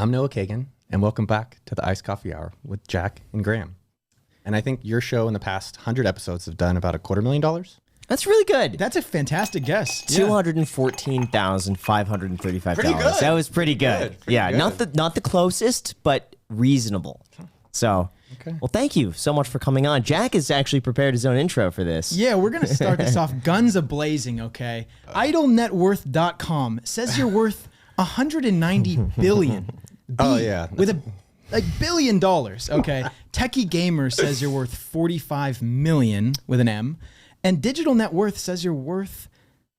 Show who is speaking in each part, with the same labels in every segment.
Speaker 1: I'm Noah Kagan, and welcome back to the Iced Coffee Hour with Jack and Graham. And I think your show in the past 100 episodes have done about $250,000.
Speaker 2: That's really good.
Speaker 3: That's a fantastic guess.
Speaker 2: $214,535.
Speaker 1: Pretty good.
Speaker 2: That was pretty good.
Speaker 1: Pretty good.
Speaker 2: Not the closest, but reasonable. So, well, thank you so much for coming on. Jack has actually prepared his own intro for this.
Speaker 3: Yeah, we're going to start this off guns a-blazing, okay? IdleNetWorth.com says you're worth $190 billion.
Speaker 1: Oh, yeah.
Speaker 3: With a $1 billion, okay? Techie Gamer says you're worth 45 million with an M. And Digital Net Worth says you're worth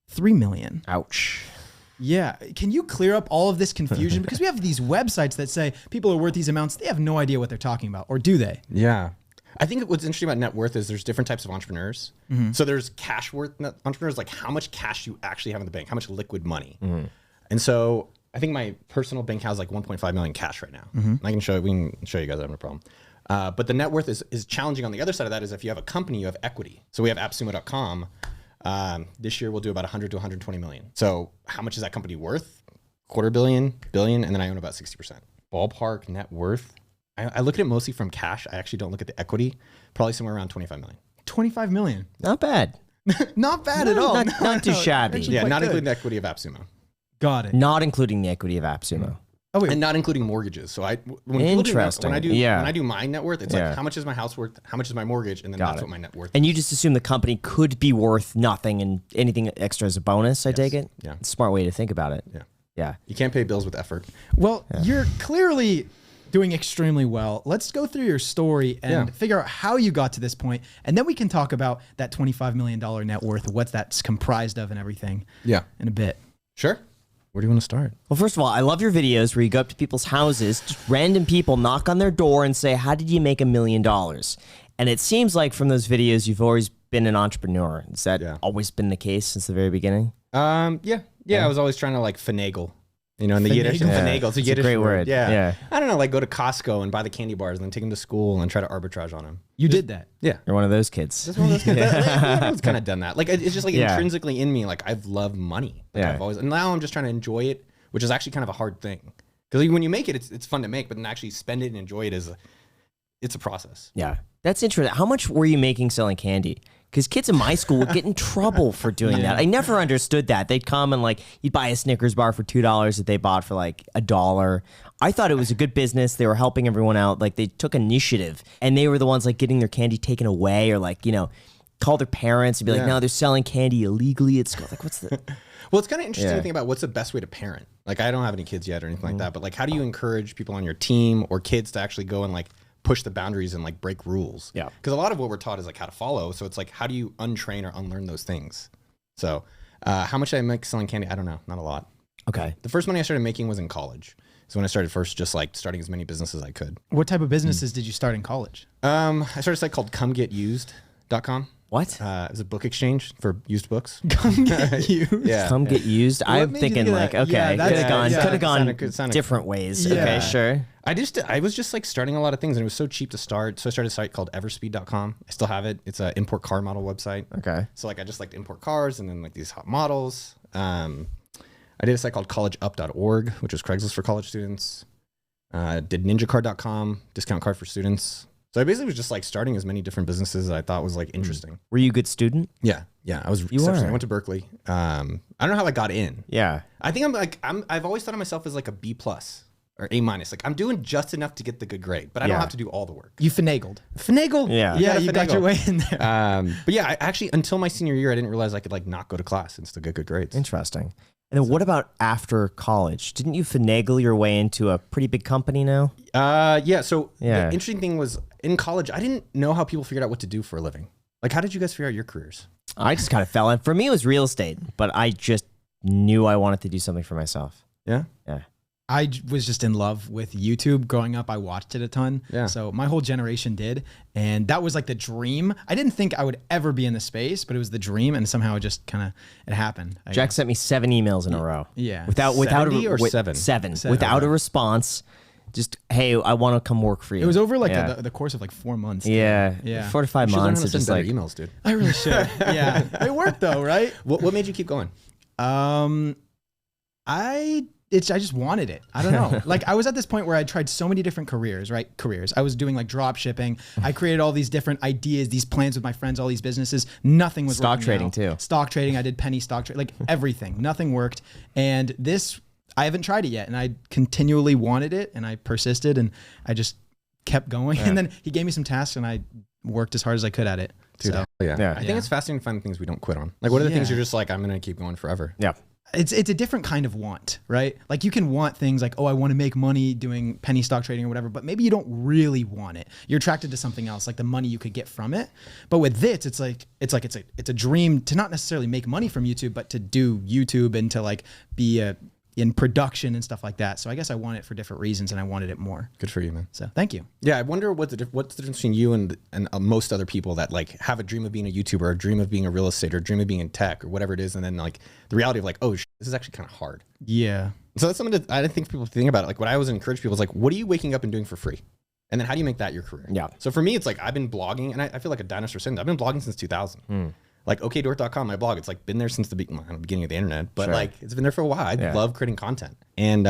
Speaker 3: 3 million.
Speaker 2: Ouch.
Speaker 3: Yeah. Can you clear up all of this confusion? Because we have these websites that say people are worth these amounts. They have no idea what they're talking about. Or do they?
Speaker 1: Yeah. I think what's interesting about net worth is there's different types of entrepreneurs. So there's cash worth entrepreneurs, like how much cash you actually have in the bank, how much liquid money. And so I think my personal bank has like 1.5 million cash right now. We can show you guys, I have no problem. But the net worth is challenging on the other side of that is if you have a company, you have equity. So we have AppSumo.com. This year we'll do about 100 to 120 million. So how much is that company worth? $250 million, and then I own about 60%. Ballpark net worth. I look at it mostly from cash. I actually don't look at the equity. Probably somewhere around 25 million.
Speaker 3: 25 million.
Speaker 2: Not bad.
Speaker 3: Not bad at all.
Speaker 2: Not too shabby.
Speaker 1: Yeah, not including the equity of AppSumo.
Speaker 3: Got it.
Speaker 2: Not including the equity of AppSumo.
Speaker 3: Oh, wait.
Speaker 1: And not including mortgages. So when
Speaker 2: Interesting.
Speaker 1: I do my net worth, it's
Speaker 2: Yeah.
Speaker 1: like how much is my house worth, how much is my mortgage, and then that's what my net worth
Speaker 2: And
Speaker 1: is.
Speaker 2: you just assume the company could be worth nothing and anything extra is a bonus, I take it?
Speaker 1: Yeah.
Speaker 2: It's a smart way to think about it.
Speaker 1: Yeah.
Speaker 2: Yeah.
Speaker 1: You can't pay bills with effort.
Speaker 3: Well, you're clearly doing extremely well. Let's go through your story and figure out how you got to this point, and then we can talk about that $25 million net worth, what that's comprised of and everything
Speaker 1: Yeah.
Speaker 3: in a bit.
Speaker 1: Sure. Where do you want to start?
Speaker 2: Well, first of all, I love your videos where you go up to people's houses, just random people knock on their door and say, how did you make $1 million? And it seems like from those videos, you've always been an entrepreneur. Has that always been the case since the very beginning?
Speaker 1: Yeah. I was always trying to like finagle. You know, in the Yiddish, finagle. It's a Yiddish
Speaker 2: great word.
Speaker 1: Yeah. I don't know, like go to Costco and buy the candy bars and then take them to school and try to arbitrage on them.
Speaker 3: You did that.
Speaker 1: Yeah.
Speaker 2: You're one of those kids.
Speaker 1: Just one of those kids. Everyone's kind of done that. Like it's just like intrinsically in me. Like I've loved money. Like, I've always, and now I'm just trying to enjoy it, which is actually kind of a hard thing. Because when you make it, it's fun to make, but then actually spend it and enjoy it it's a process.
Speaker 2: Yeah. That's interesting. How much were you making selling candy? Because kids in my school would get in trouble for doing that. I never understood that. They'd come and like, you'd buy a Snickers bar for $2 that they bought for like $1. I thought it was a good business. They were helping everyone out. Like they took initiative and they were the ones like getting their candy taken away or like, you know, call their parents and be like, no, they're selling candy illegally at school. Like what's the...
Speaker 1: Well, it's kind of interesting to think about what's the best way to parent. Like I don't have any kids yet or anything like that, but like how do you encourage people on your team or kids to actually go and like push the boundaries and like break rules?
Speaker 2: Yeah.
Speaker 1: Because a lot of what we're taught is like how to follow. So it's like, how do you untrain or unlearn those things? So how much did I make selling candy? I don't know. Not a lot.
Speaker 2: Okay.
Speaker 1: The first money I started making was in college. So when I started first, just like starting as many businesses as I could.
Speaker 3: What type of businesses did you start in college?
Speaker 1: I started a site called ComeGetUsed.com.
Speaker 2: What?
Speaker 1: It was a book exchange for used books.
Speaker 3: Come get used.
Speaker 1: Yeah.
Speaker 2: Come get used. I'm
Speaker 3: made you
Speaker 2: thinking
Speaker 3: think of
Speaker 2: like,
Speaker 3: that?
Speaker 2: okay,
Speaker 3: Yeah, that's-
Speaker 2: could have gone
Speaker 1: It sounded
Speaker 2: different ways.
Speaker 3: Yeah.
Speaker 2: Okay, sure.
Speaker 1: I was just like starting a lot of things and it was so cheap to start. So I started a site called everspeed.com. I still have it. It's an import car model website.
Speaker 2: Okay.
Speaker 1: So like I just like to import cars and then like these hot models. I did a site called collegeup.org, which was Craigslist for college students. Did ninjacard.com, discount card for students. So I basically was just like starting as many different businesses that I thought was like interesting.
Speaker 2: Were you a good student?
Speaker 1: Yeah. I was exceptional. I went to Berkeley. I don't know how I got in.
Speaker 2: Yeah.
Speaker 1: I think I've always thought of myself as like a B+ or A-. Like I'm doing just enough to get the good grade, but I don't have to do all the work.
Speaker 3: You finagled.
Speaker 2: Yeah.
Speaker 3: Yeah, you got your way in there.
Speaker 1: But yeah, I actually, until my senior year, I didn't realize I could like not go to class and still get good grades.
Speaker 2: Interesting. And then what about after college? Didn't you finagle your way into a pretty big company now?
Speaker 1: Yeah. So the interesting thing was in college, I didn't know how people figured out what to do for a living. Like, how did you guys figure out your careers?
Speaker 2: I just kind of fell in. For me, it was real estate, but I just knew I wanted to do something for myself.
Speaker 1: Yeah.
Speaker 2: Yeah.
Speaker 3: I was just in love with YouTube growing up. I watched it a ton.
Speaker 1: Yeah.
Speaker 3: So my whole generation did. And that was like the dream. I didn't think I would ever be in the space, but it was the dream. And somehow it just kind of, it happened.
Speaker 2: Jack sent me 7 emails in a row.
Speaker 3: Yeah.
Speaker 2: Without
Speaker 1: 70 or 7?
Speaker 2: 7. Without a response. Just, hey, I want to come work for you.
Speaker 3: It was over like the course of like 4 months.
Speaker 2: Yeah.
Speaker 3: Yeah.
Speaker 2: 4 to 5
Speaker 1: You should learn
Speaker 2: months.
Speaker 1: how to
Speaker 2: It's
Speaker 1: send
Speaker 2: just
Speaker 1: better
Speaker 2: like,
Speaker 1: emails, dude.
Speaker 3: I really should. Yeah. It worked though, right?
Speaker 1: What made you keep going?
Speaker 3: I I just wanted it. I don't know. Like I was at this point where I tried so many different careers. I was doing like drop shipping. I created all these different ideas, these plans with my friends, all these businesses. Nothing was
Speaker 2: stock
Speaker 3: working
Speaker 2: trading
Speaker 3: out.
Speaker 2: too.
Speaker 3: Stock trading. I did penny stock trade, like everything. Nothing worked. And this, I haven't tried it yet. And I continually wanted it, and I persisted, and I just kept going. And then he gave me some tasks, and I worked as hard as I could at it.
Speaker 1: Dude,
Speaker 3: So
Speaker 1: yeah. I think it's fascinating to find the things we don't quit on. Like, what are the things you're just like, I'm going to keep going forever?
Speaker 2: Yeah.
Speaker 3: it's a different kind of want, right? Like you can want things like, oh, I want to make money doing penny stock trading or whatever, but maybe you don't really want it. You're attracted to something else, like the money you could get from it. But with this, it's a dream to not necessarily make money from YouTube, but to do YouTube and to like be in production and stuff like that. So I guess I want it for different reasons, and I wanted it more.
Speaker 1: Good for you, man.
Speaker 3: So thank you.
Speaker 1: Yeah, I wonder what's the difference between you and most other people that like have a dream of being a YouTuber, or a dream of being a real estate, or a dream of being in tech, or whatever it is, and then like the reality of like, oh, this is actually kind of hard.
Speaker 3: Yeah.
Speaker 1: So that's something that I think people think about it. Like what I always encourage people is like, what are you waking up and doing for free? And then how do you make that your career?
Speaker 2: Yeah.
Speaker 1: So for me, it's like I've been blogging, and I feel like a dinosaur since I've been blogging since 2000. Like okdort.com, my blog, it's like been there since the beginning of the internet, but like it's been there for a while. I love creating content. And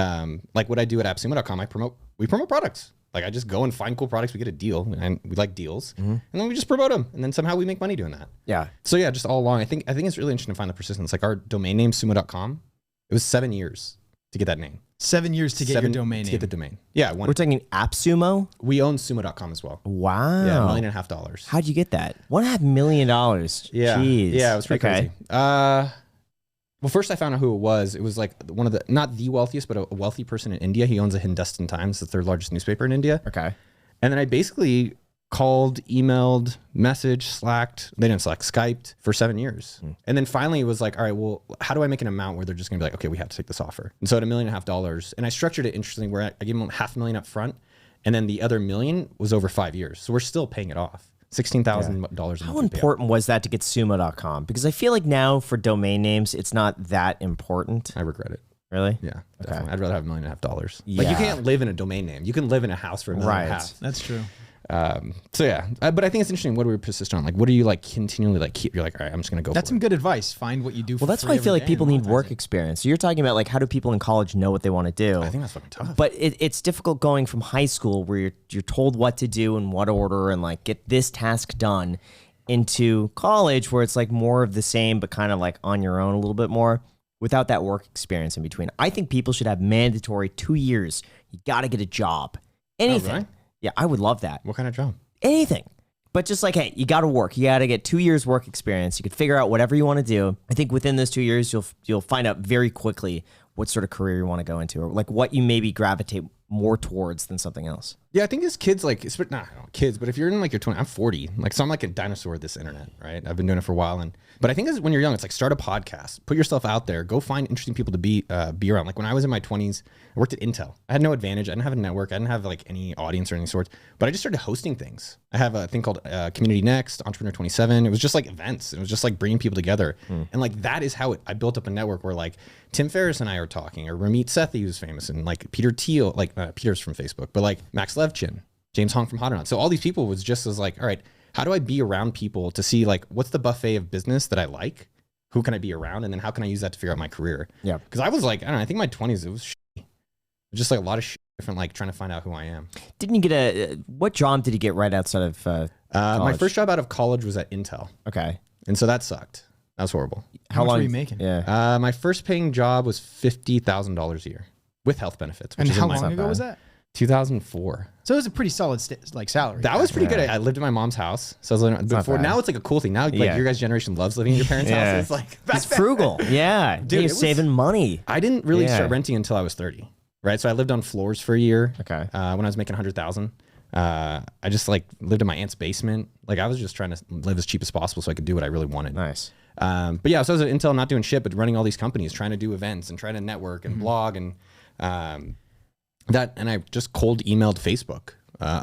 Speaker 1: like what I do at AppSumo.com, we promote products. Like I just go and find cool products. We get a deal, and we like deals, and then we just promote them, and then somehow we make money doing that. Yeah. So yeah, just all along, I think it's really interesting to find the persistence. Like our domain name sumo.com, it was 7 years to get that name.
Speaker 3: 7 years to get your domain name.
Speaker 1: To get the domain. Yeah.
Speaker 2: We're talking AppSumo?
Speaker 1: We own sumo.com as well.
Speaker 2: Wow.
Speaker 1: Yeah, $1.5 million.
Speaker 2: How'd you get that? $1.5 million.
Speaker 1: Yeah.
Speaker 2: Jeez.
Speaker 1: Yeah, it was pretty crazy. Well, first I found out who it was. It was like one of the, not the wealthiest, but a wealthy person in India. He owns the Hindustan Times, the third largest newspaper in India.
Speaker 2: Okay.
Speaker 1: And then I basically called, emailed, messaged, Slacked. They didn't Slack, Skyped for 7 years. And then finally it was like, all right, well, how do I make an amount where they're just gonna be like, okay, we have to take this offer. And so at $1.5 million, and I structured it interestingly where I gave them $500,000 up front, and then the other $1 million was over 5 years. So we're still paying it off. $16,000 a month.
Speaker 2: How important was that to get sumo.com? Because I feel like now for domain names, it's not that important.
Speaker 1: I regret it.
Speaker 2: Really?
Speaker 1: Yeah, definitely. I'd rather have $1.5 million. Like you can't live in a domain name. You can live in a house for $1.5 million.
Speaker 3: That's true.
Speaker 1: So yeah, but I think it's interesting. What do we persist on? Like, what do you like continually like keep? You're like, all right, I'm just gonna go.
Speaker 3: That's some good advice. Find what you do.
Speaker 2: Well, that's why I feel like people need work experience. So you're talking about like how do people in college know what they want to do?
Speaker 1: I think that's fucking tough.
Speaker 2: But it's difficult going from high school where you're told what to do and what order and like get this task done into college where it's like more of the same but kind of like on your own a little bit more without that work experience in between. I think people should have mandatory 2 years. You got to get a job. Anything.
Speaker 1: Oh, really?
Speaker 2: Yeah, I would love that.
Speaker 1: What kind of job?
Speaker 2: Anything. But just like, hey, you got to work. You got to get 2 years work experience. You could figure out whatever you want to do. I think within those 2 years, you'll find out very quickly what sort of career you want to go into, or like what you maybe gravitate more towards than something else.
Speaker 1: Yeah, I think as kids, like, kids, but if you're in like your 20s, I'm 40, like, so I'm like a dinosaur of this internet, right? I've been doing it for a while. But I think when you're young, it's like start a podcast, put yourself out there, go find interesting people to be around. Like when I was in my 20s, I worked at Intel. I had no advantage. I didn't have a network. I didn't have like any audience or any sorts, but I just started hosting things. I have a thing called Community Next, Entrepreneur 27. It was just like events. It was just like bringing people together. And like, that is how I built up a network where like Tim Ferriss and I are talking, or Ramit Sethi, who's famous, and like Peter Thiel, like Peter's from Facebook, but like Max Levchin, James Hong from Hot or Not. So all these people was just as like, all right, how do I be around people to see like, what's the buffet of business that I like? Who can I be around? And then how can I use that to figure out my career? Yeah. Because I was like, I don't know, I think my 20s, it was just like a lot of different, like trying to find out who I am.
Speaker 2: Didn't you get what job did you get right outside of
Speaker 1: my first job out of college was at Intel.
Speaker 2: Okay.
Speaker 1: And so that sucked. That was horrible.
Speaker 3: How much were you making?
Speaker 2: Yeah.
Speaker 1: My first paying job was $50,000 a year with health benefits.
Speaker 3: And how long ago was that?
Speaker 1: 2004.
Speaker 3: So it was a pretty solid like salary.
Speaker 1: That was pretty good. I lived in my mom's house. So I was living before. Now it's like a cool thing. Now like your guys' generation loves living in your parents' house. It's like
Speaker 2: it's frugal. Yeah. Dude, you're saving money.
Speaker 1: I didn't really start renting until I was 30. Right. So I lived on floors for a year.
Speaker 2: Okay.
Speaker 1: When I was making 100,000. I just like lived in my aunt's basement. Like I was just trying to live as cheap as possible so I could do what I really wanted.
Speaker 2: Nice.
Speaker 1: But yeah, so I was at Intel not doing shit, but running all these companies, trying to do events and trying to network and blog and and I just cold emailed Facebook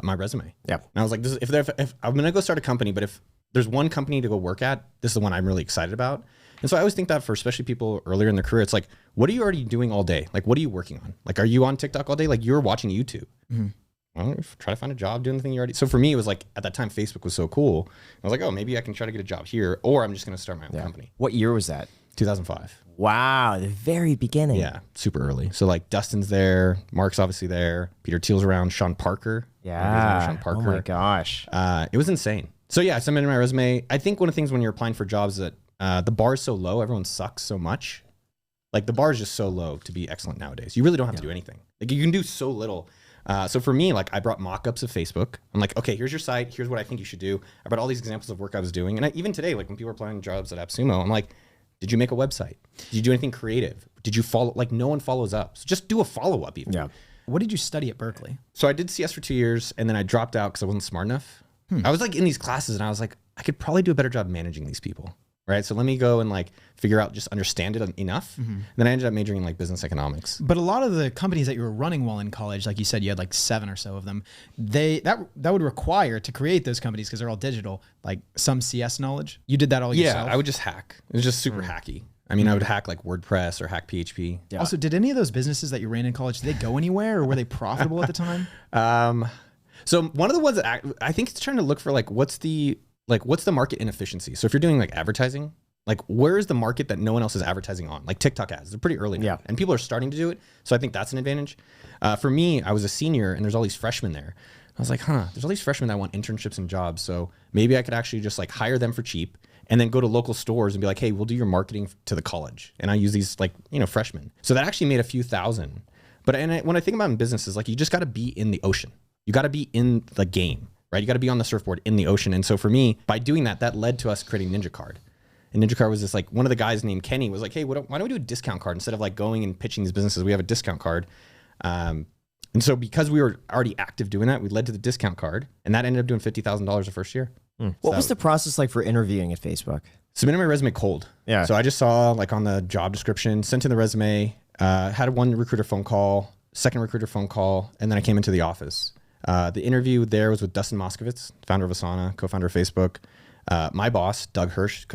Speaker 1: my resume. Yeah. And I was like, if I'm going to go start a company, but if there's one company to go work at, this is the one I'm really excited about. And so I always think that for especially people earlier in their career, it's like, what are you already doing all day? Like, what are you working on? Like, are you on TikTok all day? Like you're watching YouTube. Well, try to find a job doing the thing you already. So for me, it was like at that time, Facebook was so cool. I was like, oh, maybe I can try to get a job here, or I'm just going to start my own company.
Speaker 2: What year was that?
Speaker 1: 2005.
Speaker 2: Wow, the very beginning.
Speaker 1: Yeah, super early. So like Dustin's there, Mark's obviously there, Peter Thiel's around, Sean Parker.
Speaker 2: Yeah.
Speaker 1: Sean Parker.
Speaker 2: Oh my gosh.
Speaker 1: It was insane. So yeah, I submitted my resume. I think one of the things when you're applying for jobs is that the bar is so low, everyone sucks so much. Like the bar is just so low to be excellent nowadays. You really don't have to do anything. Like you can do so little. So for me, like I brought mock-ups of Facebook. I'm like, okay, here's your site. Here's what I think you should do. I brought all these examples of work I was doing. And even today, like when people are applying jobs at AppSumo, I'm like, did you make a website? Did you do anything creative? Did you follow? Like no one follows up. So just do a follow-up even.
Speaker 2: Yeah.
Speaker 3: What did you study at Berkeley?
Speaker 1: So I did CS for 2 years and then I dropped out because I wasn't smart enough. I was like in these classes and I was like, I could probably do a better job managing these people. Right. So let me go and like figure out, just understand it enough. Then I ended up majoring in like business economics.
Speaker 3: But a lot of the companies that you were running while in college, like you said, you had like 7 or so of them. That would require to create those companies because they're all digital, like some CS knowledge. You did that all yourself?
Speaker 1: Yeah, I would just hack. It was just super hacky. I mean, I would hack like WordPress or hack PHP.
Speaker 2: Yeah.
Speaker 3: Also, did any of those businesses that you ran in college, did they go anywhere or were they profitable at the time?
Speaker 1: So one of the ones that I think it's trying to look for like what's the market inefficiency. So if you're doing like advertising, like where is the market that no one else is advertising on? Like TikTok ads, they're pretty early now, and people are starting to do it. So I think that's an advantage. For me, I was a senior and there's all these freshmen there. I was like, there's all these freshmen that want internships and jobs. So maybe I could actually just like hire them for cheap and then go to local stores and be like, hey, we'll do your marketing to the college. And I use these like, freshmen. So that actually made a few thousand. But when I think about in businesses, like you just got to be in the ocean. You got to be in the game, right? You got to be on the surfboard in the ocean. And so for me, by doing that, that led to us creating Ninja Card. And Ninja Card was this like, one of the guys named Kenny was like, hey, why don't we do a discount card instead of like going and pitching these businesses? We have a discount card. And so because we were already active doing that, we led to the discount card and that ended up doing $50,000 the first year.
Speaker 2: What was the process like for interviewing at Facebook?
Speaker 1: Submitted my resume cold.
Speaker 2: Yeah.
Speaker 1: So I just saw like on the job description, sent in the resume, had one recruiter phone call, second recruiter phone call, and then I came into the office. The interview there was with Dustin Moskovitz, founder of Asana, co-founder of Facebook. My boss, Doug Hirsch,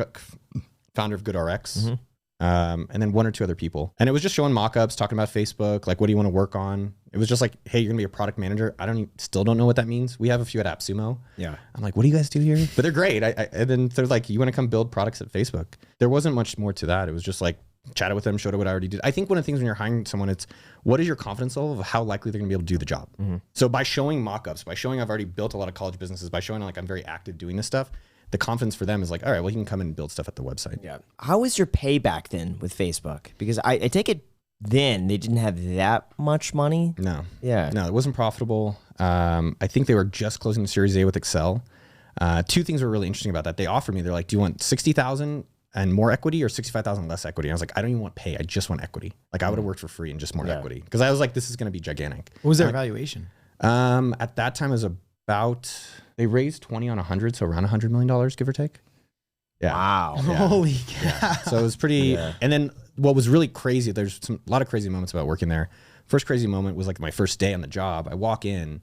Speaker 1: founder of GoodRx. And then 1 or 2 other people. And it was just showing mock-ups, talking about Facebook, like what do you want to work on? It was just like, hey, you're gonna be a product manager. Still don't know what that means. We have a few at AppSumo.
Speaker 2: Yeah.
Speaker 1: I'm like, what do you guys do here? But they're great. And then they're like, you want to come build products at Facebook? There wasn't much more to that. It was just like, chatted with them, showed what I already did. I think one of the things when you're hiring someone, it's what is your confidence level of how likely they're gonna be able to do the job? So by showing mock-ups, by showing I've already built a lot of college businesses, by showing like I'm very active doing this stuff, the confidence for them is like, all right, well, you can come in and build stuff at the website.
Speaker 2: Yeah. How was your payback then with Facebook? Because I take it then they didn't have that much money.
Speaker 1: No.
Speaker 2: Yeah.
Speaker 1: No, it wasn't profitable. I think they were just closing the Series A with Excel. 2 things were really interesting about that. They offered me, they're like, do you want 60,000 and more equity or 65,000 less equity? And I was like, I don't even want pay. I just want equity. Like I would have worked for free and just more equity. Because I was like, this is going to be gigantic.
Speaker 3: What was their valuation?
Speaker 1: At that time it was about, they raised 20 on 100. So around $100 million, give or take. Yeah.
Speaker 2: Wow.
Speaker 1: Yeah.
Speaker 3: Holy cow.
Speaker 1: Yeah. So it was pretty, and then what was really crazy, there's a lot of crazy moments about working there. First crazy moment was like my first day on the job. I walk in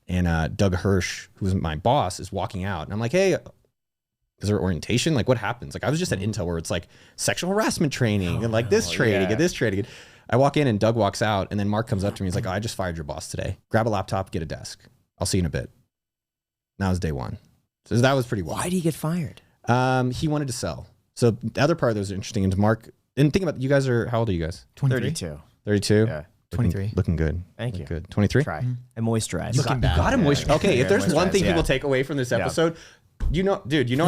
Speaker 1: and Doug Hirsch, who was my boss, is walking out. And I'm like, hey, is there orientation? Like what happens? Like I was just at Intel where it's like sexual harassment training and like this training and this training. I walk in and Doug walks out and then Mark comes up to me. He's like, oh, I just fired your boss today. Grab a laptop, get a desk. I'll see you in a bit. That was day 1. So that was pretty wild.
Speaker 2: Why did he get fired?
Speaker 1: He wanted to sell. So the other part that was interesting is Mark, and think about, you guys are, how old are you guys?
Speaker 3: 23.
Speaker 2: 32.
Speaker 1: 32?
Speaker 2: Yeah.
Speaker 3: 23.
Speaker 1: Looking good.
Speaker 2: Thank you.
Speaker 1: Good. 23?
Speaker 2: Try. And moisturize.
Speaker 1: You got to moisturize. Okay, if there's one thing people take away from this episode, dude, I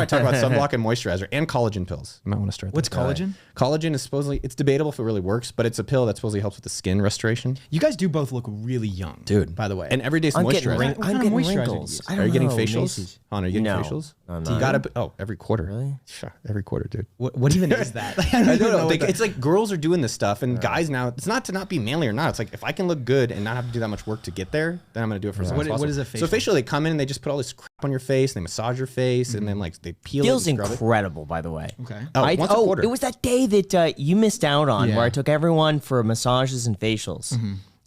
Speaker 1: talk about sunblock and moisturizer and collagen pills. You might want to start.
Speaker 3: What's collagen?
Speaker 1: Collagen is supposedly, it's debatable if it really works, but it's a pill that supposedly helps with the skin restoration.
Speaker 3: You guys do both look really young,
Speaker 1: Dude.
Speaker 3: by the way.
Speaker 1: And every day's
Speaker 2: I'm getting,
Speaker 1: moisturizer.
Speaker 3: What
Speaker 2: I'm
Speaker 3: kind of
Speaker 2: getting
Speaker 3: moisturizer do you
Speaker 2: wrinkles.
Speaker 3: use?
Speaker 2: I don't
Speaker 1: Are you getting
Speaker 2: know,
Speaker 1: facials?
Speaker 2: Macy's.
Speaker 1: Hon, are you getting
Speaker 2: No,
Speaker 1: facials?
Speaker 2: I'm
Speaker 1: So you
Speaker 2: not.
Speaker 1: gotta, every quarter.
Speaker 2: Really?
Speaker 1: Sure, every quarter, dude.
Speaker 3: What even is that? Like,
Speaker 1: I don't know.
Speaker 3: what that-
Speaker 1: It's like girls are doing this stuff, and guys now. It's not to not be manly or not. It's like if I can look good and not have to do that much work to get there, then I'm gonna do it for as long as
Speaker 3: What
Speaker 1: possible.
Speaker 3: is a
Speaker 1: So
Speaker 3: facial?
Speaker 1: facial, they come in and they just put all this crap on your face, and they massage your face, and then like they peel
Speaker 2: Feels
Speaker 1: it. And scrub it.
Speaker 2: incredible, by the way.
Speaker 3: Okay.
Speaker 1: Oh, once a quarter.
Speaker 2: It was that day that you missed out on
Speaker 3: Yeah.
Speaker 2: where I took everyone for massages and facials.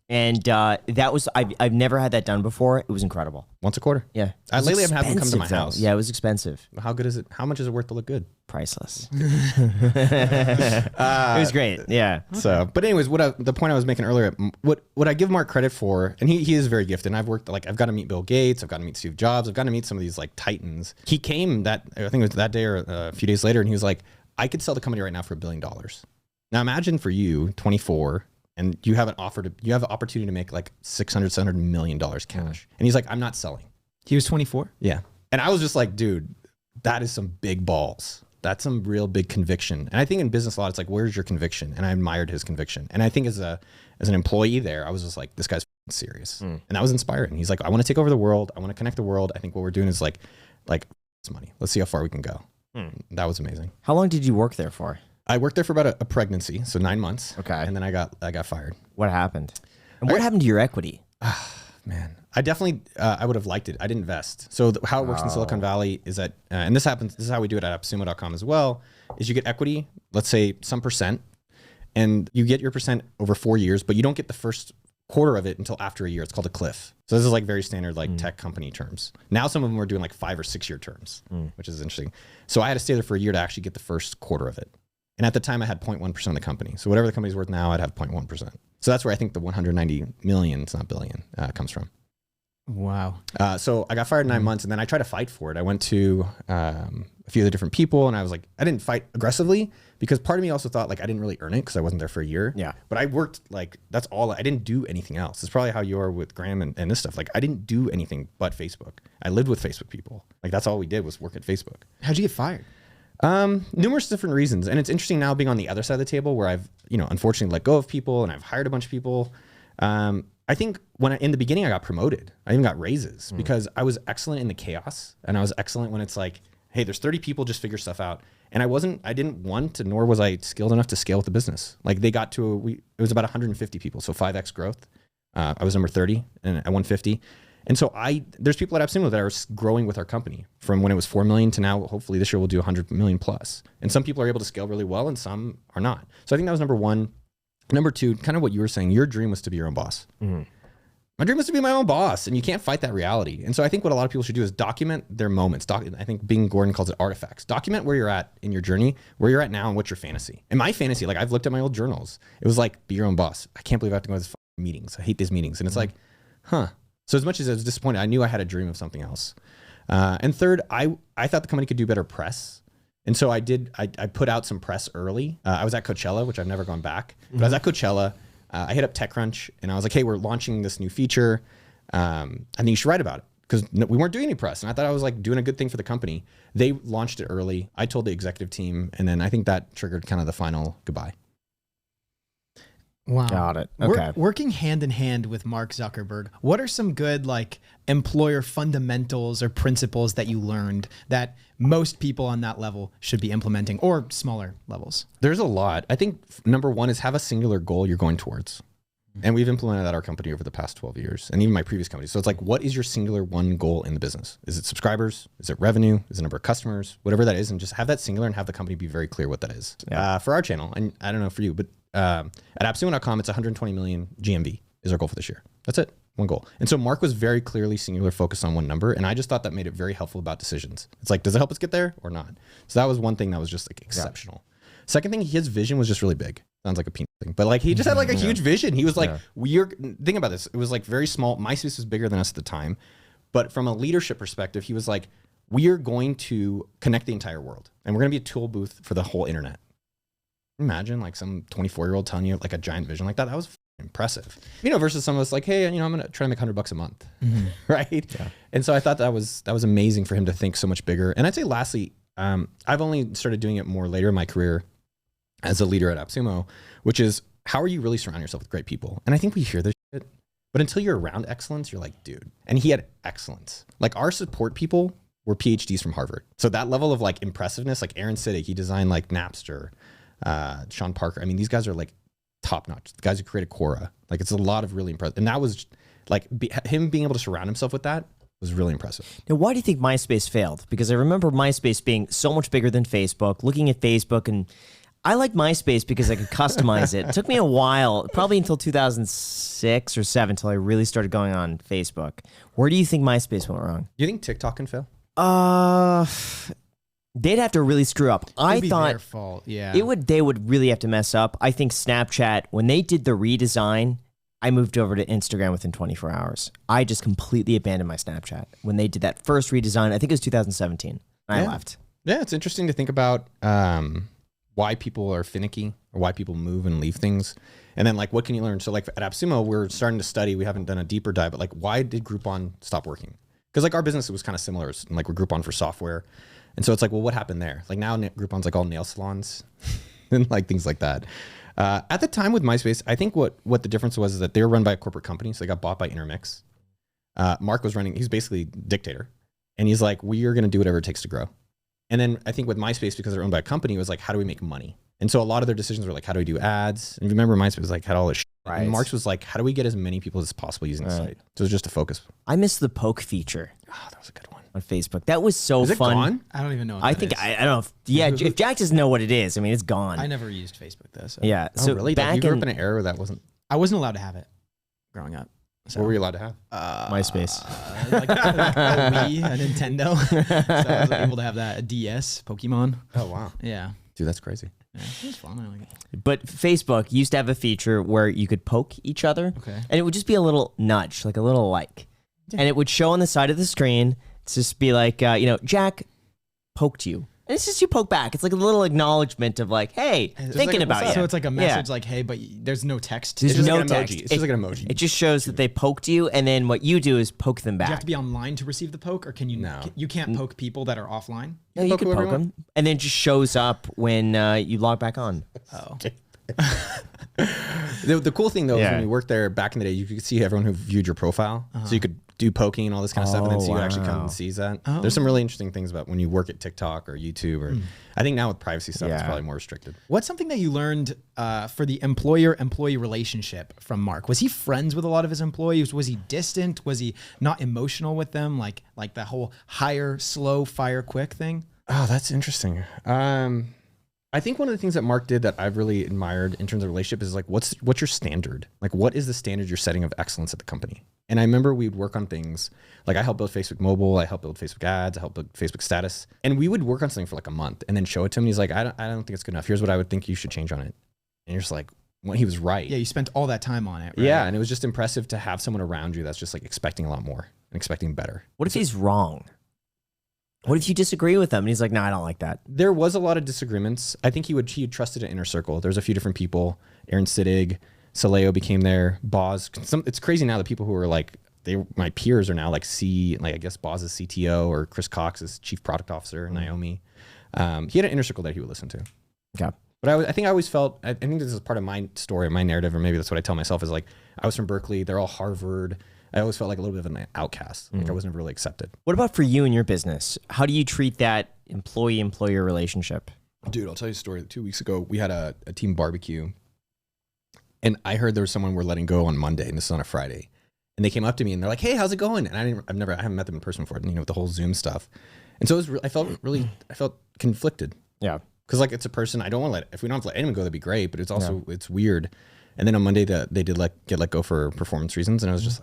Speaker 2: And that was, I've never had that done before. It was incredible.
Speaker 1: Once a quarter.
Speaker 2: Yeah. It was
Speaker 1: Lately, I've had them come to my
Speaker 2: expensive, though.
Speaker 1: house.
Speaker 2: Yeah, it was expensive.
Speaker 1: How good is it? How much is it worth to look good?
Speaker 2: Priceless. It was great. Yeah.
Speaker 1: So, but anyways, the point I was making earlier, what I give Mark credit for, and he is very gifted. And I've worked, like, I've got to meet Bill Gates, I've got to meet Steve Jobs, I've got to meet some of these like titans. He came I think it was that day or a few days later, and he was like, I could sell the company right now for $1 billion. Now imagine for you, 24, and you have an opportunity to make like $600 million cash. And he's like, I'm not selling.
Speaker 3: He was 24.
Speaker 1: Yeah. And I was just like, dude, that is some big balls. That's some real big conviction. And I think in business a lot, it's like, where's your conviction? And I admired his conviction. And I think as an employee there, I was just like, this guy's serious. And that was inspiring. He's like, I want to take over the world. I want to connect the world. I think what we're doing is like it's money. Let's see how far we can go. That was amazing.
Speaker 2: How long did you work there for?
Speaker 1: I worked there for about a pregnancy, so 9 months.
Speaker 2: Okay.
Speaker 1: And then I got fired.
Speaker 2: What happened? And what happened to your equity?
Speaker 1: Man, I definitely, I would have liked it. I didn't invest. So how it works in Silicon Valley is that, and this is how we do it at AppSumo.com as well, is you get equity, let's say some percent, and you get your percent over 4 years, but you don't get the first quarter of it until after a year. It's called a cliff. So this is like very standard, like tech company terms. Now some of them are doing like 5 or 6 year terms, which is interesting. So I had to stay there for a year to actually get the first quarter of it. And at the time I had 0.1% of the company. So whatever the company's worth now, I'd have 0.1%. So that's where I think the 190 million, it's not billion, comes from.
Speaker 3: Wow.
Speaker 1: So I got fired in 9 months, and then I tried to fight for it. I went to a few other different people, and I was like, I didn't fight aggressively because part of me also thought like I didn't really earn it because I wasn't there for a year.
Speaker 2: Yeah.
Speaker 1: But I worked like, that's all, I didn't do anything else. It's probably how you are with Graham and this stuff. Like I didn't do anything but Facebook. I lived with Facebook people. Like that's all we did was work at Facebook.
Speaker 3: How'd you get fired?
Speaker 1: Numerous different reasons. And it's interesting now being on the other side of the table where I've, unfortunately let go of people and I've hired a bunch of people. I think in the beginning I got promoted. I even got raises because I was excellent in the chaos, and I was excellent when it's like, hey, there's 30 people, just figure stuff out. And I didn't want to, nor was I skilled enough to scale with the business. Like they got to, it was about 150 people. So 5X growth. I was number 30 and at 150. And so there's people at AppSumo that are growing with our company from when it was 4 million to now, hopefully this year we'll do 100 million plus. And some people are able to scale really well and some are not. So I think that was number one. Number two, kind of what you were saying, your dream was to be your own boss. My dream was to be my own boss, and you can't fight that reality. And so I think what a lot of people should do is document their moments. I think Gordon calls it artifacts. Document where you're at in your journey, where you're at now, and what's your fantasy. And my fantasy, like I've looked at my old journals. It was like, be your own boss. I can't believe I have to go to these meetings. I hate these meetings. And it's like, huh. So as much as I was disappointed, I knew I had a dream of something else. And third, I thought the company could do better press. And so I put out some press early. I was at Coachella, which I've never gone back. But I was at Coachella. I hit up TechCrunch and I was like, hey, we're launching this new feature. I think you should write about it because we weren't doing any press. And I thought I was like doing a good thing for the company. They launched it early. I told the executive team. And then I think that triggered kind of the final goodbye.
Speaker 3: Wow.
Speaker 2: Got it. Okay.
Speaker 3: Working hand in hand with Mark Zuckerberg, what are some good like employer fundamentals or principles that you learned that most people on that level should be implementing, or smaller levels?
Speaker 1: There's a lot. I think number one is have a singular goal you're going towards. And we've implemented that at our company over the past 12 years and even my previous company. So it's like, what is your singular one goal in the business? Is it subscribers? Is it revenue? Is it number of customers? Whatever that is, and just have that singular and have the company be very clear what that is.
Speaker 2: Yeah.
Speaker 1: For our channel, and I don't know for you, but at AppSumo.com, it's 120 million GMV is our goal for this year. That's it. One goal. And so Mark was very clearly singular focused on one number. And I just thought that made it very helpful about decisions. It's like, does it help us get there or not? So that was one thing that was just like exceptional. Second thing, his vision was just really big. Sounds like a peanut thing, but like he just had like a huge vision. He was like, think about this. It was like very small. MySpace was bigger than us at the time. But from a leadership perspective, he was like, we are going to connect the entire world and we're going to be a tool booth for the whole internet. Imagine like some 24-year-old telling you like a giant vision like that. That was impressive, versus some of us like, hey, I'm going to try to make $100 a month. Right. Yeah. And so I thought that was amazing for him to think so much bigger. And I'd say lastly, I've only started doing it more later in my career as a leader at AppSumo, which is how are you really surrounding yourself with great people? And I think we hear this shit, but until you're around excellence, you're like, dude. And he had excellence. Like our support people were PhDs from Harvard. So that level of like impressiveness, like Aaron Siddick, he designed like Napster, Sean Parker. I mean, these guys are like top notch. The guys who created Quora. Like it's a lot of really impressive. And that was like him being able to surround himself with that was really impressive.
Speaker 2: Now, why do you think MySpace failed? Because I remember MySpace being so much bigger than Facebook, looking at Facebook, and I like MySpace because I could customize it. It took me a while, probably until 2006 or 7, until I really started going on Facebook. Where do you think MySpace went wrong?
Speaker 1: Do you think TikTok can fail?
Speaker 2: They'd have to really screw up. I thought
Speaker 3: their fault. Yeah.
Speaker 2: They would really have to mess up. I think Snapchat, when they did the redesign, I moved over to Instagram within 24 hours. I just completely abandoned my Snapchat when they did that first redesign. I think it was 2017. I left.
Speaker 1: Yeah, it's interesting to think about. why people are finicky or why people move and leave things. And then like, what can you learn? So like at AppSumo, we're starting to study, we haven't done a deeper dive, but like, why did Groupon stop working? Because like our business was kind of similar. Like we're Groupon for software. And so it's like, well, what happened there? Like now Groupon's like all nail salons and like things like that. At the time with MySpace, I think what the difference was is that they were run by a corporate company. So they got bought by Intermix. Mark was running, he's basically dictator. And he's like, we are going to do whatever it takes to grow. And then I think with MySpace, because they're owned by a company, it was like, how do we make money? And so a lot of their decisions were like, how do we do ads? And if you remember, MySpace like had all this shit. Right. And Mark's was like, how do we get as many people as possible using the site? So it was just a focus.
Speaker 2: I miss the poke feature.
Speaker 1: Oh, that was a good one.
Speaker 2: On Facebook. That was so
Speaker 1: is it
Speaker 2: fun.
Speaker 1: Gone?
Speaker 3: I don't even know what
Speaker 2: I
Speaker 3: that
Speaker 2: think,
Speaker 3: is.
Speaker 2: I don't know. If Jack doesn't know what it is, I mean, it's gone.
Speaker 3: I never used Facebook though. So.
Speaker 2: Yeah.
Speaker 1: Oh,
Speaker 2: So
Speaker 1: really?
Speaker 2: back
Speaker 1: You grew up in an era where that wasn't.
Speaker 3: I wasn't allowed to have it growing up. So.
Speaker 1: What were you allowed to have?
Speaker 2: MySpace.
Speaker 3: Like a Wii, a Nintendo. So I was able to have that. A DS, Pokemon.
Speaker 1: Oh, wow.
Speaker 3: Yeah.
Speaker 1: Dude, that's crazy.
Speaker 3: Yeah, it was fun. I like it.
Speaker 2: But Facebook used to have a feature where you could poke each other.
Speaker 3: Okay.
Speaker 2: And it would just be a little nudge, like a little like. Yeah. And it would show on the side of the screen. It's just be like, Jack poked you. And it's just you poke back. It's like a little acknowledgement of like, hey, thinking
Speaker 1: like,
Speaker 2: about you.
Speaker 3: So it's like a message like, hey, but there's no text.
Speaker 2: There's
Speaker 1: It's just
Speaker 2: no
Speaker 1: like an
Speaker 2: text.
Speaker 1: emoji. It's just like an emoji.
Speaker 2: It just shows that they poked you, and then what you do is poke them
Speaker 3: Do
Speaker 2: back.
Speaker 3: you have to be online to receive the poke, or can you?
Speaker 1: No.
Speaker 3: You can't poke people that are offline.
Speaker 2: No, you
Speaker 1: poke
Speaker 2: can
Speaker 1: whoever
Speaker 2: poke
Speaker 1: you want.
Speaker 2: them, and then it just shows up when you log back on.
Speaker 3: Oh.
Speaker 1: The cool thing though is
Speaker 2: Yeah.
Speaker 1: when you worked there back in the day, you could see everyone who viewed your profile. So you could do poking and all this kind of stuff, and then so you actually come and sees that. There's some really interesting things about when you work at TikTok or YouTube, or I think now with privacy stuff, it's probably more restricted.
Speaker 3: What's something that you learned for the employer-employee relationship from Mark? Was he friends with a lot of his employees? Was he distant? Was he not emotional with them? Like the whole hire, slow, fire quick thing?
Speaker 1: Oh, that's interesting. I think one of the things that Mark did that I've really admired in terms of relationship is like, what's your standard? Like, what is the standard you're setting of excellence at the company? And I remember we'd work on things like I helped build Facebook mobile, I helped build Facebook ads, I helped build Facebook status, and we would work on something for like a month and then show it to him. And he's like, I don't think it's good enough. Here's what I would think you should change on it. And you're just like, well, he was right.
Speaker 3: Yeah, you spent all that time on it. Right?
Speaker 1: Yeah, and it was just impressive to have someone around you that's just like expecting a lot more and expecting better.
Speaker 2: What if he's wrong? What if you disagree with him and he's like, no, I don't like that.
Speaker 1: There was a lot of disagreements. I think he trusted an inner circle. There's a few different people. Aaron Sittig, Saleo became there. Boz. It's crazy now that people who are like, my peers are now like I guess Boz is CTO or Chris Cox is Chief Product Officer, Naomi. He had an inner circle that he would listen to.
Speaker 2: Okay.
Speaker 1: But I think I always felt, I think this is part of my story, my narrative, or maybe that's what I tell myself is like, I was from Berkeley. They're all Harvard. I always felt like a little bit of an outcast. Like I wasn't really accepted.
Speaker 2: What about for you and your business? How do you treat that employee-employer relationship?
Speaker 1: Dude, I'll tell you a story. 2 weeks ago, we had a team barbecue, and I heard there was someone we're letting go on Monday, and this is on a Friday. And they came up to me and they're like, "Hey, how's it going?" And I haven't met them in person before, with the whole Zoom stuff. And so I felt conflicted.
Speaker 2: Yeah.
Speaker 1: Because like it's a person I don't want to if we don't have to let anyone go, that'd be great. But it's also it's weird. And then on Monday they did get let go for performance reasons, and I was just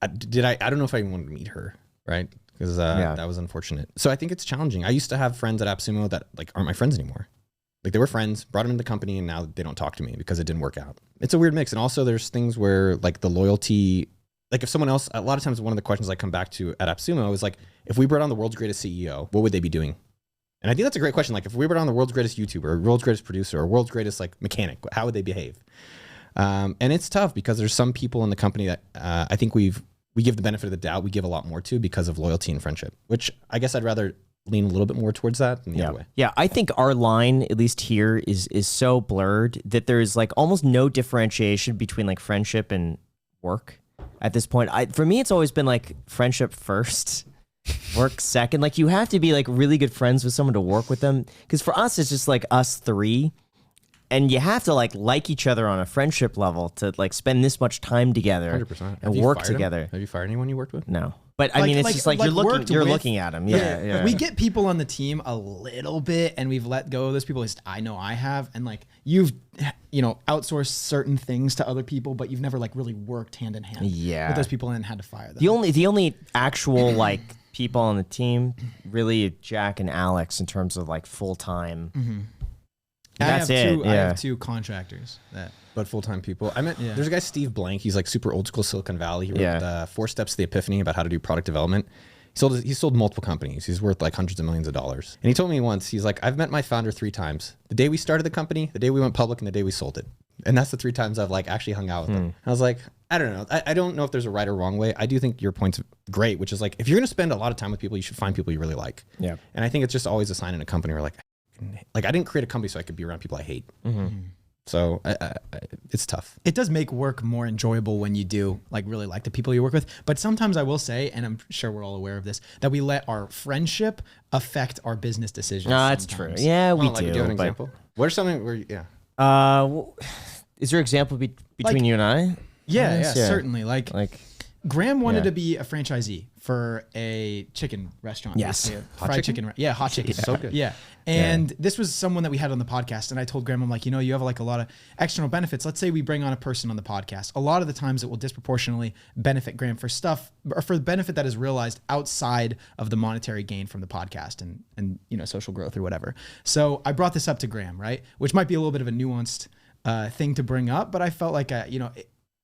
Speaker 1: I don't know if I even wanted to meet her, right? Because that was unfortunate. So I think it's challenging. I used to have friends at AppSumo that like aren't my friends anymore. Like they were friends, brought them into the company, and now they don't talk to me because it didn't work out. It's a weird mix. And also there's things where like the loyalty, like if someone else, a lot of times one of the questions I come back to at AppSumo is like, if we brought on the world's greatest CEO, what would they be doing? And I think that's a great question. Like if we brought on the world's greatest YouTuber, or world's greatest producer, or world's greatest like mechanic, how would they behave? And it's tough because there's some people in the company that I think we give the benefit of the doubt. We give a lot more to because of loyalty and friendship, which I guess I'd rather lean a little bit more towards that than the other way.
Speaker 2: Yeah, I think our line, at least here, is so blurred that there's like almost no differentiation between like friendship and work at this point. For me, it's always been like friendship first, work second. Like you have to be like really good friends with someone to work with them. Because for us, it's just like us three. And you have to like each other on a friendship level to like spend this much time together
Speaker 1: 100%.
Speaker 2: and work together.
Speaker 1: Have you fired anyone you worked with?
Speaker 2: No. But I mean, it's just like you're looking at them. Yeah.
Speaker 3: We get people on the team a little bit, and we've let go of those people. At least I know I have. And like you've, outsourced certain things to other people, but you've never like really worked hand in hand with those people and had to fire them.
Speaker 2: The only actual like people on the team really Jack and Alex in terms of like full time.
Speaker 3: Mm-hmm.
Speaker 2: That's
Speaker 3: I
Speaker 2: it.
Speaker 3: have two contractors
Speaker 1: But full-time people. I meant there's a guy, Steve Blank. He's like super old school Silicon Valley. He wrote 4 Steps to the Epiphany about how to do product development. He sold multiple companies. He's worth like hundreds of millions of dollars. And he told me once, he's like, I've met my founder 3 times. The day we started the company, the day we went public, and the day we sold it. And that's the 3 times I've like actually hung out with him. I was like, I don't know. I don't know if there's a right or wrong way. I do think your point's great, which is like, if you're going to spend a lot of time with people, you should find people you really like.
Speaker 2: Yeah. And
Speaker 1: I think it's just always a sign in a company where like I didn't create a company so I could be around people I hate. So it's tough.
Speaker 3: It does make work more enjoyable when you do like really like the people you work with. But sometimes I will say, and I'm sure we're all aware of this, that we let our friendship affect our business decisions.
Speaker 2: No, that's true. Yeah, we do.
Speaker 1: Do you have an example? What are something where,
Speaker 2: is there an example between you and I?
Speaker 3: Yeah, certainly. Like Graham wanted
Speaker 2: Yeah.
Speaker 3: to be a franchisee for a chicken restaurant.
Speaker 2: Yes.
Speaker 3: A fried chicken. Yeah, hot chicken.
Speaker 1: So good.
Speaker 3: Yeah. And this was someone that we had on the podcast. And I told Graham, I'm like, you have like a lot of external benefits. Let's say we bring on a person on the podcast. A lot of the times it will disproportionately benefit Graham for stuff, or for the benefit that is realized outside of the monetary gain from the podcast and social growth or whatever. So I brought this up to Graham, right? Which might be a little bit of a nuanced thing to bring up, but I felt like,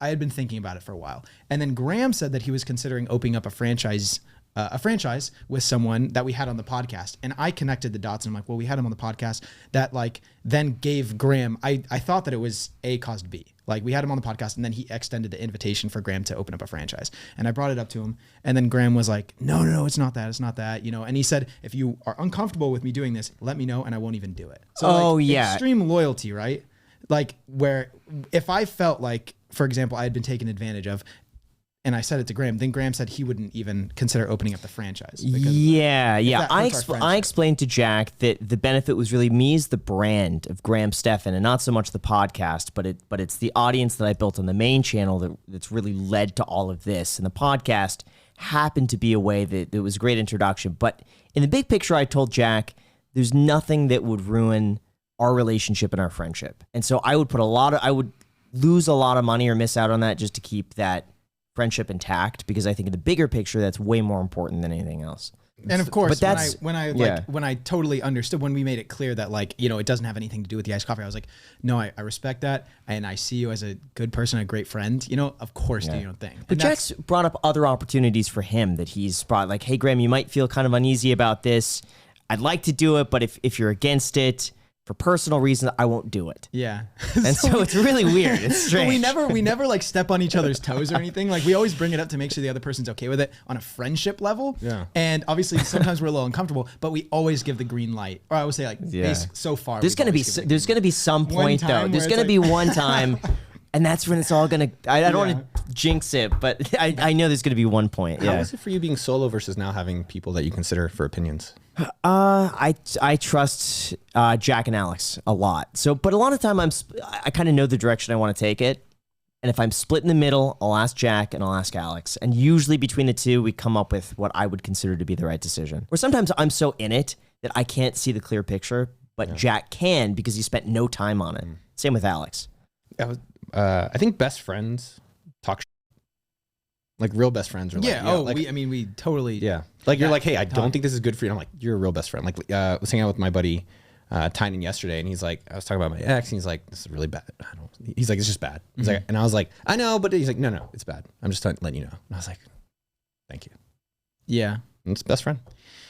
Speaker 3: I had been thinking about it for a while. And then Graham said that he was considering opening up a franchise with someone that we had on the podcast. And I connected the dots and I'm like, well, we had him on the podcast that like then gave Graham, I thought that it was A caused B. Like we had him on the podcast and then he extended the invitation for Graham to open up a franchise. And I brought it up to him. And then Graham was like, no, it's not that. It's not that, And he said, if you are uncomfortable with me doing this, let me know and I won't even do it. So extreme loyalty, right? Like where if I felt like, for example, I had been taken advantage of and I said it to Graham, then Graham said he wouldn't even consider opening up the franchise.
Speaker 2: Yeah. I explained to Jack that the benefit was really me as the brand of Graham Stephan and not so much the podcast, but it's the audience that I built on the main channel that's really led to all of this. And the podcast happened to be a way that it was a great introduction. But in the big picture, I told Jack, there's nothing that would ruin our relationship and our friendship. And so I would lose a lot of money or miss out on that just to keep that friendship intact, because I think in the bigger picture, that's way more important than anything else.
Speaker 3: And of course, when I totally understood, when we made it clear that it doesn't have anything to do with the iced coffee, I was like, no, I respect that. And I see you as a good person, a great friend, of course, do your own thing.
Speaker 2: But Jack's brought up other opportunities for him that he's brought, like, hey, Graham, you might feel kind of uneasy about this. I'd like to do it, but if you're against it, for personal reasons, I won't do it.
Speaker 3: Yeah.
Speaker 2: And so it's really weird. It's strange.
Speaker 3: But we never like step on each other's toes or anything. Like we always bring it up to make sure the other person's okay with it on a friendship level.
Speaker 1: Yeah.
Speaker 3: And obviously sometimes we're a little uncomfortable, but we always give the green light. Or I would say so far.
Speaker 2: There's gonna be some point though. There's gonna be one time, and that's when it's all gonna. I don't want to jinx it, but I know there's gonna be one point.
Speaker 1: How is it for you being solo versus now having people that you consider for opinions?
Speaker 2: I trust Jack and Alex a lot. So, but a lot of time I kind of know the direction I want to take it. And if I'm split in the middle, I'll ask Jack and I'll ask Alex. And usually between the two, we come up with what I would consider to be the right decision. Or sometimes I'm so in it that I can't see the clear picture, but Jack can because he spent no time on it. Same with Alex.
Speaker 1: I think best friends talk like real best friends are
Speaker 3: we totally
Speaker 1: like you're like, hey, I don't think this is good for you. And I'm like, you're a real best friend. Like I was hanging out with my buddy Tynan yesterday, and he's like, I was talking about my ex, and he's like, this is really bad. He's like, it's just bad. He's like, and I was like, I know, but he's like, no, it's bad. I'm just letting you know. And I was like, thank you.
Speaker 3: Yeah,
Speaker 1: and it's best friend.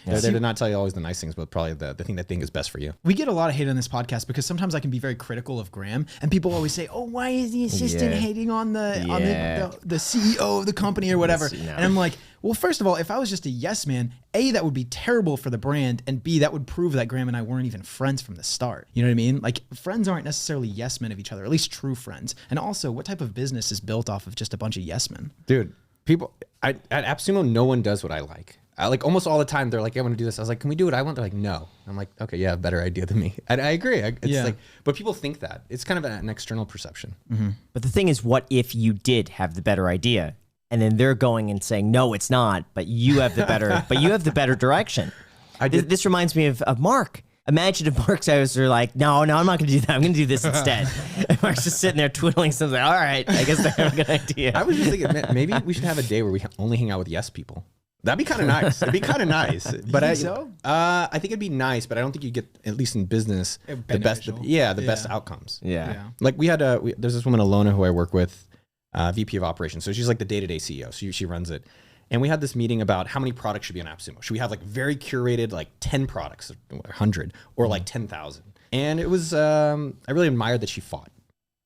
Speaker 1: They're there to not tell you always the nice things, but probably the thing they think is best for you.
Speaker 3: We get a lot of hate on this podcast because sometimes I can be very critical of Graham, and people always say, "Oh, why is the assistant hating on the CEO of the company or whatever?" And I'm like, well, first of all, if I was just a yes man, A, that would be terrible for the brand, and B, that would prove that Graham and I weren't even friends from the start. You know what I mean? Like friends aren't necessarily yes men of each other, at least true friends. And also, what type of business is built off of just a bunch of yes men?
Speaker 1: Dude, people at AppSumo, no one does what I like. Like almost all the time, they're like, I want to do this. I was like, can we do what I want? They're like, no. I'm like, okay, yeah, better idea than me. And I agree. But people think that. It's kind of an external perception.
Speaker 2: Mm-hmm. But the thing is, what if you did have the better idea? And then they're going and saying, no, it's not, but you have the better, direction. This reminds me of Mark. Imagine if Mark's guys are like, no, I'm not going to do that. I'm going to do this instead. And Mark's just sitting there twiddling something. Like, all right, I guess they have a good idea.
Speaker 1: I was just thinking, man, maybe we should have a day where we only hang out with yes people. That'd be kind of nice. It'd be kind of nice. But
Speaker 3: I
Speaker 1: think it'd be nice, but I don't think you get, at least in business, the best outcomes.
Speaker 2: Yeah.
Speaker 1: Like we had there's this woman, Alona, who I work with, VP of operations. So she's like the day-to-day CEO. So she runs it. And we had this meeting about how many products should be on AppSumo. Should we have like very curated, like 10 products, 100, or like 10,000? And it was, I really admired that she fought.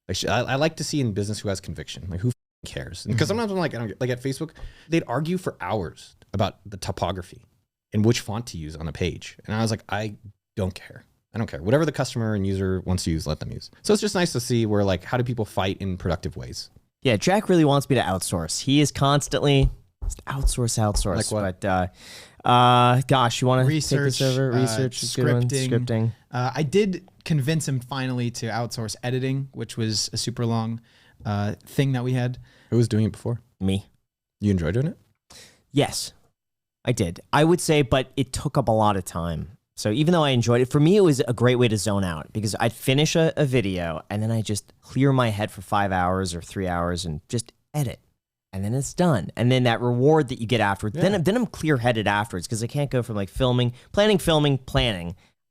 Speaker 1: Like I like to see in business who has conviction. Like who cares? Because sometimes I'm like, I don't get, like at Facebook, they'd argue for hours about the topography and which font to use on a page. And I was like, I don't care. I don't care. Whatever the customer and user wants to use, let them use. So it's just nice to see where like, how do people fight in productive ways?
Speaker 2: Yeah, Jack really wants me to outsource. He is constantly outsource.
Speaker 1: Like what?
Speaker 2: But gosh, you want to take
Speaker 3: Research,
Speaker 2: this over? Research, is a good one. Scripting.
Speaker 3: I did convince him finally to outsource editing, which was a super long thing that we had.
Speaker 1: Who was doing it before?
Speaker 2: Me.
Speaker 1: You enjoy doing it?
Speaker 2: Yes, I did. I would say, but it took up a lot of time. So even though I enjoyed it, for me, it was a great way to zone out because I'd finish a video and then I just clear my head for 5 hours or 3 hours and just edit. And then it's done. And then that reward that you get afterwards, then I'm clear-headed afterwards because I can't go from like planning.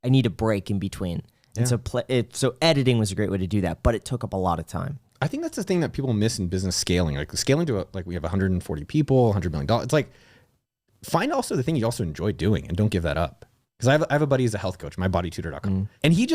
Speaker 2: I need a break in between. And so editing was a great way to do that, but it took up a lot of time.
Speaker 1: I think that's the thing that people miss in business scaling. Like scaling to like we have 140 people, $100 million. It's like, find also the thing you also enjoy doing and don't give that up. Because I have a buddy who's a health coach, mybodytutor.com. And he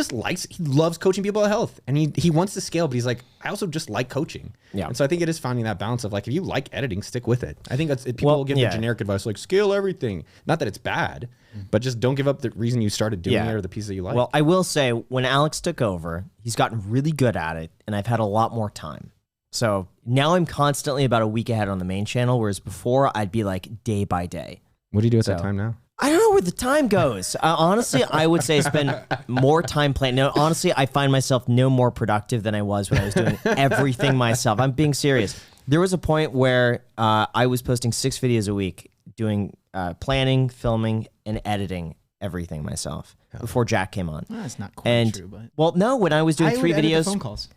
Speaker 1: loves coaching people about health. And he wants to scale, but he's like, I also just like coaching. Yeah. And so I think it is finding that balance of like, if you like editing, stick with it. I think that's people will give the generic advice, like scale everything. Not that it's bad, but just don't give up the reason you started doing it or the piece that you like.
Speaker 2: Well, I will say when Alex took over, he's gotten really good at it and I've had a lot more time. So now I'm constantly about a week ahead on the main channel, whereas before I'd be like day by day.
Speaker 1: What do you do at that time now?
Speaker 2: I don't know where the time goes. Honestly, I would say I spend more time playing. No, honestly, I find myself no more productive than I was when I was doing everything myself. I'm being serious. There was a point where I was posting 6 videos a week, doing planning, filming, and editing everything myself before Jack came on.
Speaker 3: Well, that's not quite true, but
Speaker 2: well, no, when I was doing 3 videos,
Speaker 3: phone calls.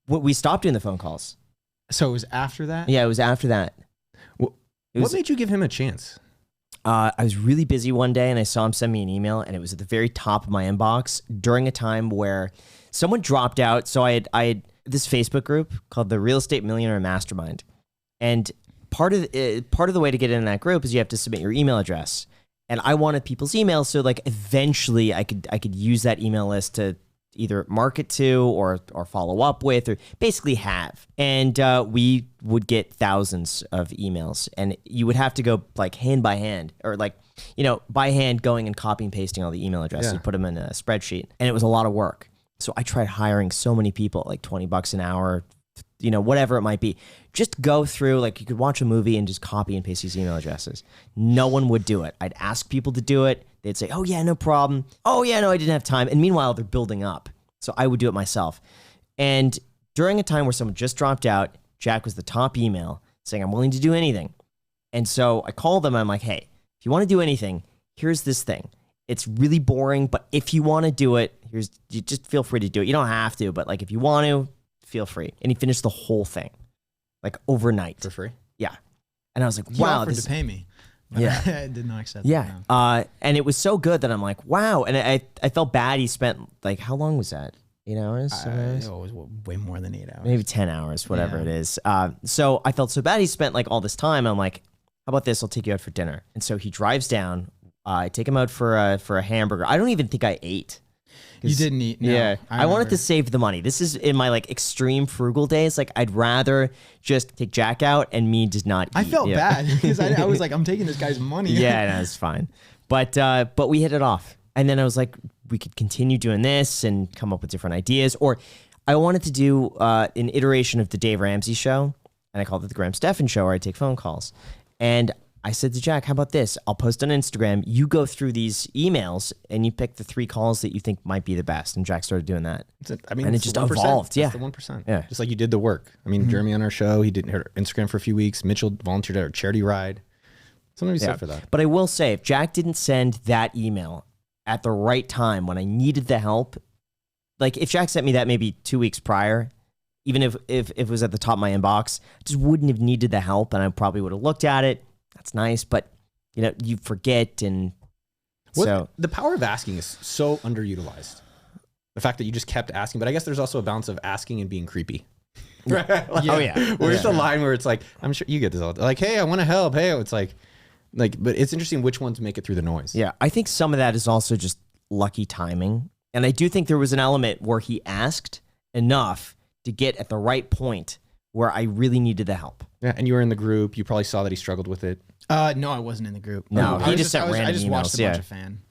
Speaker 2: We stopped doing the phone calls.
Speaker 3: So it was after that?
Speaker 2: Yeah, it was after that.
Speaker 1: What made you give him a chance?
Speaker 2: I was really busy one day and I saw him send me an email and it was at the very top of my inbox during a time where someone dropped out. So I had this Facebook group called the Real Estate Millionaire Mastermind. And part of the way to get in that group is you have to submit your email address. And I wanted people's emails so like eventually I could use that email list to either market to or follow up with or basically have. And we would get thousands of emails and you would have to go like hand by hand or like, by hand going and copying and pasting all the email addresses, put them in a spreadsheet. And it was a lot of work. So I tried hiring so many people, like $20 an hour, whatever it might be. Just go through, like you could watch a movie and just copy and paste these email addresses. No one would do it. I'd ask people to do it. They'd say, oh yeah, no problem. Oh yeah, no, I didn't have time. And meanwhile, they're building up. So I would do it myself. And during a time where someone just dropped out, Jack was the top email saying, I'm willing to do anything. And so I called them. I'm like, hey, if you want to do anything, here's this thing. It's really boring, but if you want to do it, you just feel free to do it. You don't have to, but like if you want to, feel free. And he finished the whole thing like overnight.
Speaker 1: For free?
Speaker 2: Yeah. And I was like,
Speaker 3: He
Speaker 2: wow.
Speaker 3: offered to pay me.
Speaker 2: Yeah.
Speaker 3: I did not accept
Speaker 2: Yeah.
Speaker 3: that.
Speaker 2: And it was so good that I'm like, wow. And I felt bad. He spent like, how long was that? 8 hours? 7 hours?
Speaker 3: It was way more than 8 hours.
Speaker 2: Maybe 10 hours, whatever it is. So I felt so bad. He spent like all this time. I'm like, how about this? I'll take you out for dinner. And so he drives down. I take him out for a hamburger. I don't even think I ate.
Speaker 3: You didn't eat. No,
Speaker 2: Yeah. I wanted to save the money. This is in my like extreme frugal days. Like I'd rather just take Jack out and me just not eat.
Speaker 3: I felt bad because I was like, I'm taking this guy's money.
Speaker 2: Yeah, no, it's fine. But we hit it off. And then I was like, we could continue doing this and come up with different ideas. Or I wanted to do an iteration of the Dave Ramsey show. And I called it the Graham Stephan show where I take phone calls. And I said to Jack, how about this? I'll post on Instagram. You go through these emails and you pick the 3 calls that you think might be the best. And Jack started doing that. And it just evolved. Yeah.
Speaker 1: That's the 1%. Yeah. Just like you did the work. I mean, Jeremy on our show, he didn't hear Instagram for a few weeks. Mitchell volunteered at our charity ride. Something to be said for that.
Speaker 2: But I will say, if Jack didn't send that email at the right time when I needed the help, like if Jack sent me that maybe 2 weeks prior, even if it was at the top of my inbox, I just wouldn't have needed the help and I probably would have looked at it. That's nice, but you forget, and so
Speaker 1: the power of asking is so underutilized. The fact that you just kept asking, but I guess there's also a balance of asking and being creepy. Right? Like,
Speaker 2: Oh, yeah.
Speaker 1: Where's the line where it's like, I'm sure you get this all like, hey, I want to help. Hey, it's like, but it's interesting which ones make it through the noise.
Speaker 2: Yeah, I think some of that is also just lucky timing. And I do think there was an element where he asked enough to get at the right point where I really needed the help.
Speaker 1: Yeah, and you were in the group. You probably saw that he struggled with it.
Speaker 3: No, I wasn't in the group.
Speaker 2: No,
Speaker 3: I
Speaker 2: he just sent random
Speaker 3: I just watched
Speaker 2: emails,
Speaker 3: a bunch
Speaker 2: yeah.
Speaker 3: of fan.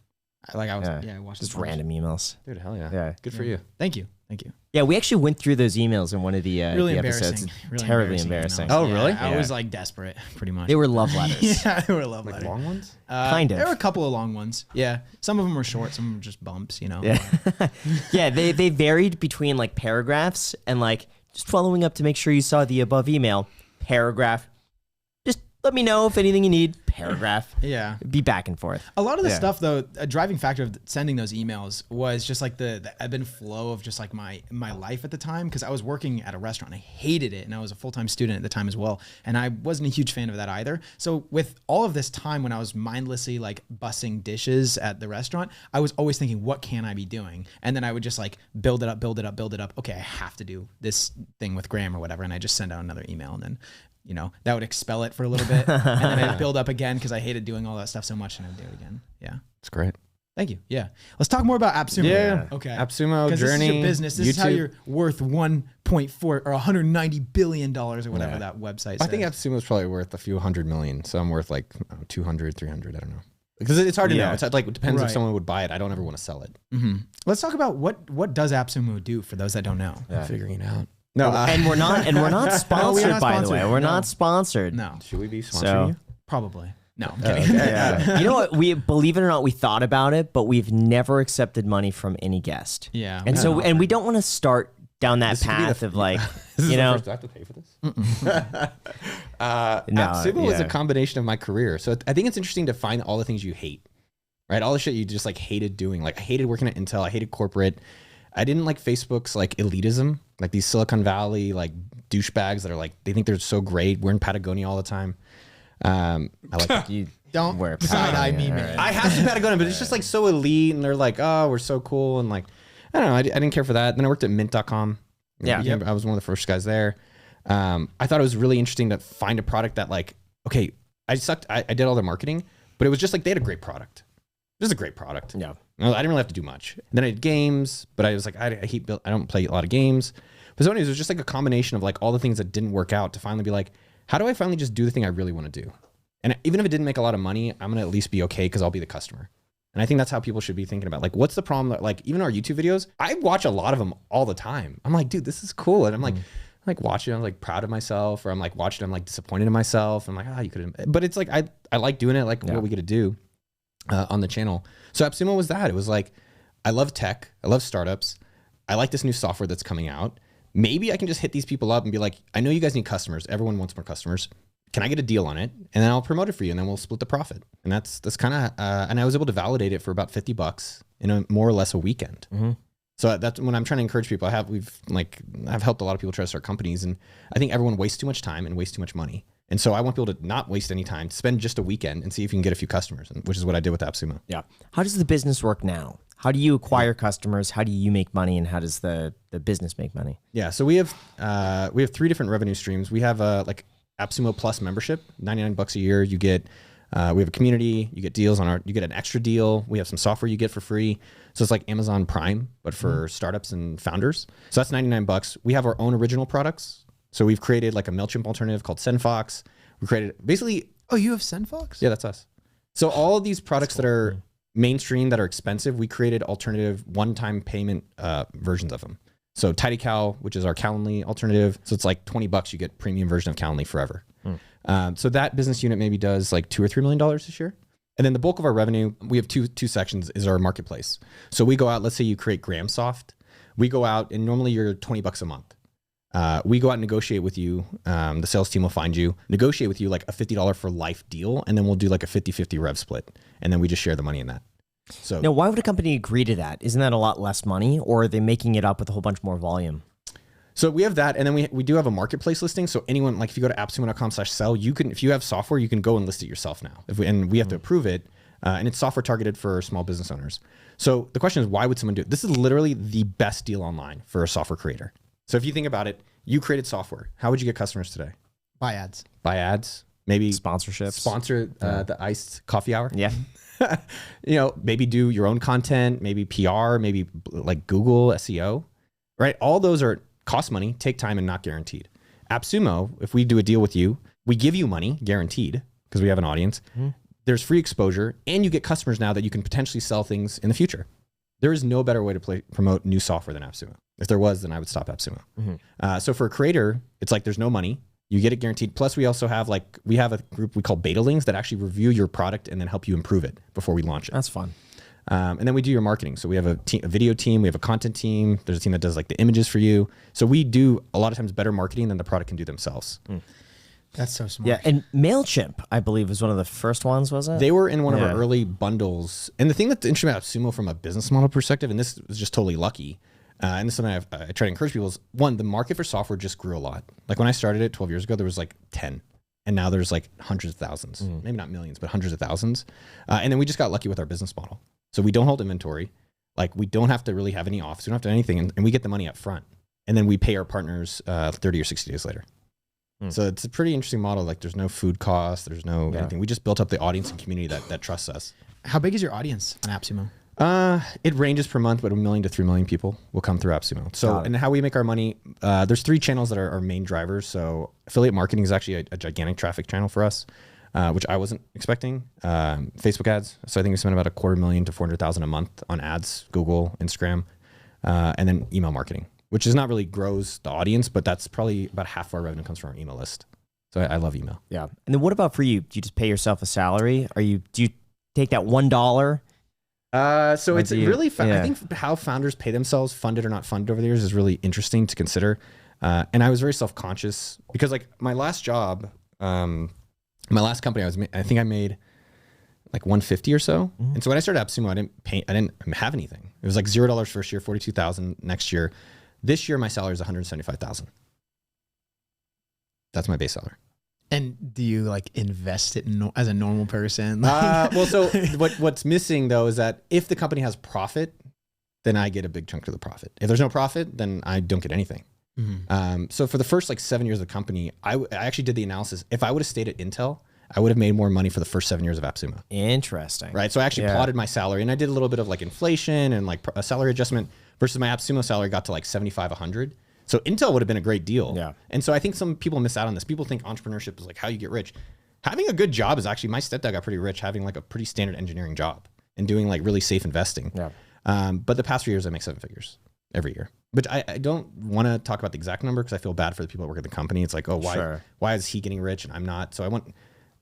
Speaker 3: I watched
Speaker 2: Just
Speaker 3: a bunch.
Speaker 2: random emails.
Speaker 1: Dude, hell yeah.
Speaker 2: Yeah.
Speaker 1: Good for you.
Speaker 3: Thank you.
Speaker 2: Yeah, we actually went through those emails in one of the,
Speaker 3: Really
Speaker 2: the
Speaker 3: embarrassing.
Speaker 2: episodes.
Speaker 3: Really
Speaker 2: Terribly embarrassing.
Speaker 3: emails.
Speaker 1: Oh, really?
Speaker 3: I
Speaker 2: Yeah.
Speaker 3: was like desperate, pretty much.
Speaker 2: They were love letters.
Speaker 3: yeah, they were love
Speaker 1: Like
Speaker 3: letters.
Speaker 1: long ones?
Speaker 2: Kind of.
Speaker 3: There were a couple of long ones. Yeah, some of them were short. Some were just bumps.
Speaker 2: Yeah. Yeah, they varied between like paragraphs and like just following up to make sure you saw the above email. Paragraph. Just let me know if anything you need. Paragraph.
Speaker 3: Yeah.
Speaker 2: Be back and forth.
Speaker 3: A lot of the
Speaker 2: Yeah.
Speaker 3: stuff, though, a driving factor of sending those emails was just like the ebb and flow of just like my life at the time, because I was working at a restaurant. I hated it, and I was a full-time student at the time as well, and I wasn't a huge fan of that either. So with all of this time when I was mindlessly like bussing dishes at the restaurant, I was always thinking, what can I be doing? And then I would just like build it up. Okay, I have to do this thing with Graham or whatever, and I just send out another email, and then that would expel it for a little bit, and then I'd build up again because I hated doing all that stuff so much, and I'd do it again. Yeah.
Speaker 1: It's great.
Speaker 3: Thank you. Yeah. Let's talk more about AppSumo.
Speaker 1: Yeah.
Speaker 3: Okay.
Speaker 1: AppSumo,
Speaker 3: Because this is
Speaker 1: Journey,
Speaker 3: your business. This is how
Speaker 1: YouTube.
Speaker 3: you're worth 1.4 or $190 billion or whatever
Speaker 1: Yeah.
Speaker 3: that website says.
Speaker 1: I think AppSumo is probably worth a few $100 million. So I'm worth like 200, 300. I don't know. Because it's hard to know. It's like, it depends
Speaker 3: Right.
Speaker 1: if someone would buy it. I don't ever want to sell it.
Speaker 3: Let's talk about what does AppSumo do for those that don't know.
Speaker 1: I'm figuring it out. No,
Speaker 2: And we're not sponsored,
Speaker 3: not
Speaker 2: by the way.
Speaker 3: sponsored.
Speaker 2: We're
Speaker 3: No.
Speaker 2: not sponsored.
Speaker 3: No,
Speaker 1: should we be sponsoring
Speaker 2: So-
Speaker 1: you?
Speaker 3: probably. No, I'm kidding.
Speaker 2: Yeah. You know what? We believe it or not, we thought about it, but we've never accepted money from any guest.
Speaker 3: Yeah.
Speaker 2: And so, and we don't want to start down that
Speaker 1: This could be the
Speaker 2: path of like,
Speaker 1: This is
Speaker 2: you
Speaker 1: the
Speaker 2: know,
Speaker 1: first, do I have to pay for this? AppSumo was
Speaker 2: yeah.
Speaker 1: a combination of my career. So I think it's interesting to find all the things you hate, right? All the shit you just like hated doing. Like I hated working at Intel. I hated corporate. I didn't like Facebook's like elitism, like these Silicon Valley like douchebags that are like, they think they're so great. We're in Patagonia all the time. I like
Speaker 2: you
Speaker 3: Don't
Speaker 2: wear
Speaker 3: side-eye me,
Speaker 2: Patagonia,
Speaker 3: man.
Speaker 2: right.
Speaker 1: I have some Patagonia, but it's just like so elite, and they're like, oh, we're so cool, and like, I don't know, I didn't care for that. Then I worked at Mint.com.
Speaker 2: Yeah.
Speaker 1: I was one of the first guys there. I thought it was really interesting to find a product that like, okay, I did all their marketing, but it was just like they had a great product. It was a great product.
Speaker 2: Yeah.
Speaker 1: I didn't really have to do much. And then I did games, but I was like, I don't play a lot of games. But so anyways, it was just like a combination of like all the things that didn't work out to finally be like, how do I finally just do the thing I really want to do? And even if it didn't make a lot of money, I'm going to at least be okay because I'll be the customer. And I think that's how people should be thinking about like, what's the problem that like, even our YouTube videos, I watch a lot of them all the time. I'm like, dude, this is cool. And I'm like watching, I'm like proud of myself, or I'm like watching, I'm like disappointed in myself. I'm like, you could have, but it's like, I like doing it, like what we get to do on the channel. So AppSumo was that. It was like, I love tech. I love startups. I like this new software that's coming out. Maybe I can just hit these people up and be like, I know you guys need customers. Everyone wants more customers. Can I get a deal on it? And then I'll promote it for you, and then we'll split the profit. And that's kind of, and I was able to validate it for about $50 in a more or less a weekend. So that's when I'm trying to encourage people. I've helped a lot of people try to start companies, and I think everyone wastes too much time and wastes too much money. And so I want people to not waste any time, spend just a weekend and see if you can get a few customers, which is what I did with AppSumo.
Speaker 2: Yeah. How does the business work now? How do you acquire customers? How do you make money? And how does the business make money?
Speaker 1: Yeah. So we have 3 different revenue streams. We have like AppSumo Plus membership, $99 a year. You get, we have a community, you get deals you get an extra deal. We have some software you get for free. So it's like Amazon Prime, but for startups and founders. So that's $99. We have our own original products. So we've created like a MailChimp alternative called SendFox. We created basically.
Speaker 3: Oh, you have SendFox?
Speaker 1: Yeah, that's us. So all of these products that are mainstream, that are expensive, we created alternative one-time payment versions of them. So TidyCal, which is our Calendly alternative. So it's like $20, you get premium version of Calendly forever. So that business unit maybe does like $2 or $3 million this year. And then the bulk of our revenue, we have two sections, is our marketplace. So we go out, let's say you create Gramsoft. We go out and normally you're $20 a month. We go out and negotiate with you. The sales team will find you, negotiate with you like a $50 for life deal. And then we'll do like a 50-50 rev split. And then we just share the money in that. So
Speaker 2: Now, why would a company agree to that? Isn't that a lot less money, or are they making it up with a whole bunch more volume?
Speaker 1: So we have that, and then we do have a marketplace listing. So anyone, like if you go to appsumo.com/sell, you can, if you have software, you can go and list it yourself now. And we have to approve it, and it's software targeted for small business owners. So the question is, why would someone do it? This is literally the best deal online for a software creator. So if you think about it, You created software. How would you get customers today?
Speaker 3: Buy ads.
Speaker 1: Buy ads, maybe
Speaker 2: Sponsorships.
Speaker 1: sponsor the iced coffee hour.
Speaker 2: Yeah.
Speaker 1: Maybe do your own content, maybe PR, maybe like Google SEO, right? All those are cost money, take time, and not guaranteed. AppSumo, if we do a deal with you, we give you money guaranteed because we have an audience. There's free exposure, and you get customers now that you can potentially sell things in the future. There is no better way to promote new software than AppSumo. If there was, then I would stop AppSumo. So for a creator, it's like there's no money. You get it guaranteed. Plus, we also have we have a group we call betalings that actually review your product and then help you improve it before we launch it.
Speaker 2: That's fun.
Speaker 1: And then we do your marketing. So we have a video team, we have a content team. There's a team that does like the images for you. So we do a lot of times better marketing than the product can do themselves.
Speaker 3: That's so smart.
Speaker 2: Yeah, and MailChimp, I believe, was one of the first ones, was it?
Speaker 1: They were in one of our early bundles. And the thing that's interesting about AppSumo from a business model perspective, and this was just totally lucky, and this is something I try to encourage people, is one, the market for software just grew a lot. Like when I started it 12 years ago, there was like 10. And now there's like hundreds of thousands, maybe not millions, but hundreds of thousands. And then we just got lucky with our business model. So we don't hold inventory. Like we don't have to really have any office. We don't have to do anything. And we get the money up front. And then we pay our partners 30 or 60 days later. So it's a pretty interesting model. Like there's no food cost. There's no anything. We just built up the audience and community that trusts us.
Speaker 3: How big is your audience on AppSumo?
Speaker 1: It ranges per month, but 1 million to 3 million people will come through AppSumo. So, and how we make our money, there's 3 channels that are our main drivers. So affiliate marketing is actually a gigantic traffic channel for us, which I wasn't expecting. Facebook ads. So I think we spend about $250,000 to $400,000 a month on ads, Google, Instagram, and then email marketing, which is not really grows the audience, but that's probably about half of our revenue comes from our email list. So I love email.
Speaker 2: Yeah. And then what about for you? Do you just pay yourself a salary? Do you take that $1?
Speaker 1: So it's really fun. I think how founders pay themselves, funded or not funded over the years, is really interesting to consider. And I was very self-conscious because like my last job, my last company, I think I made like 150 or so. And so when I started AppSumo, I didn't have anything. It was like $0 first year, 42,000 next year. This year, my salary is 175,000. That's my base salary.
Speaker 3: And do you like invest it as a normal person?
Speaker 1: Well, so what's missing though is that if the company has profit, then I get a big chunk of the profit. If there's no profit, then I don't get anything. So for the first like 7 years of the company, I actually did the analysis. If I would have stayed at Intel, I would have made more money for the first 7 years of AppSumo.
Speaker 2: Interesting.
Speaker 1: Right. So I actually plotted my salary, and I did a little bit of like inflation and like a salary adjustment versus my AppSumo salary got to like 75, 100. So Intel would have been a great deal.
Speaker 2: Yeah.
Speaker 1: And so I think some people miss out on this. People think entrepreneurship is like how you get rich. Having a good job is actually, my stepdad got pretty rich having like a pretty standard engineering job and doing like really safe investing.
Speaker 2: Yeah.
Speaker 1: But the past few years I make 7 figures every year. But I don't want to talk about the exact number because I feel bad for the people that work at the company. It's like, oh, why is he getting rich and I'm not? So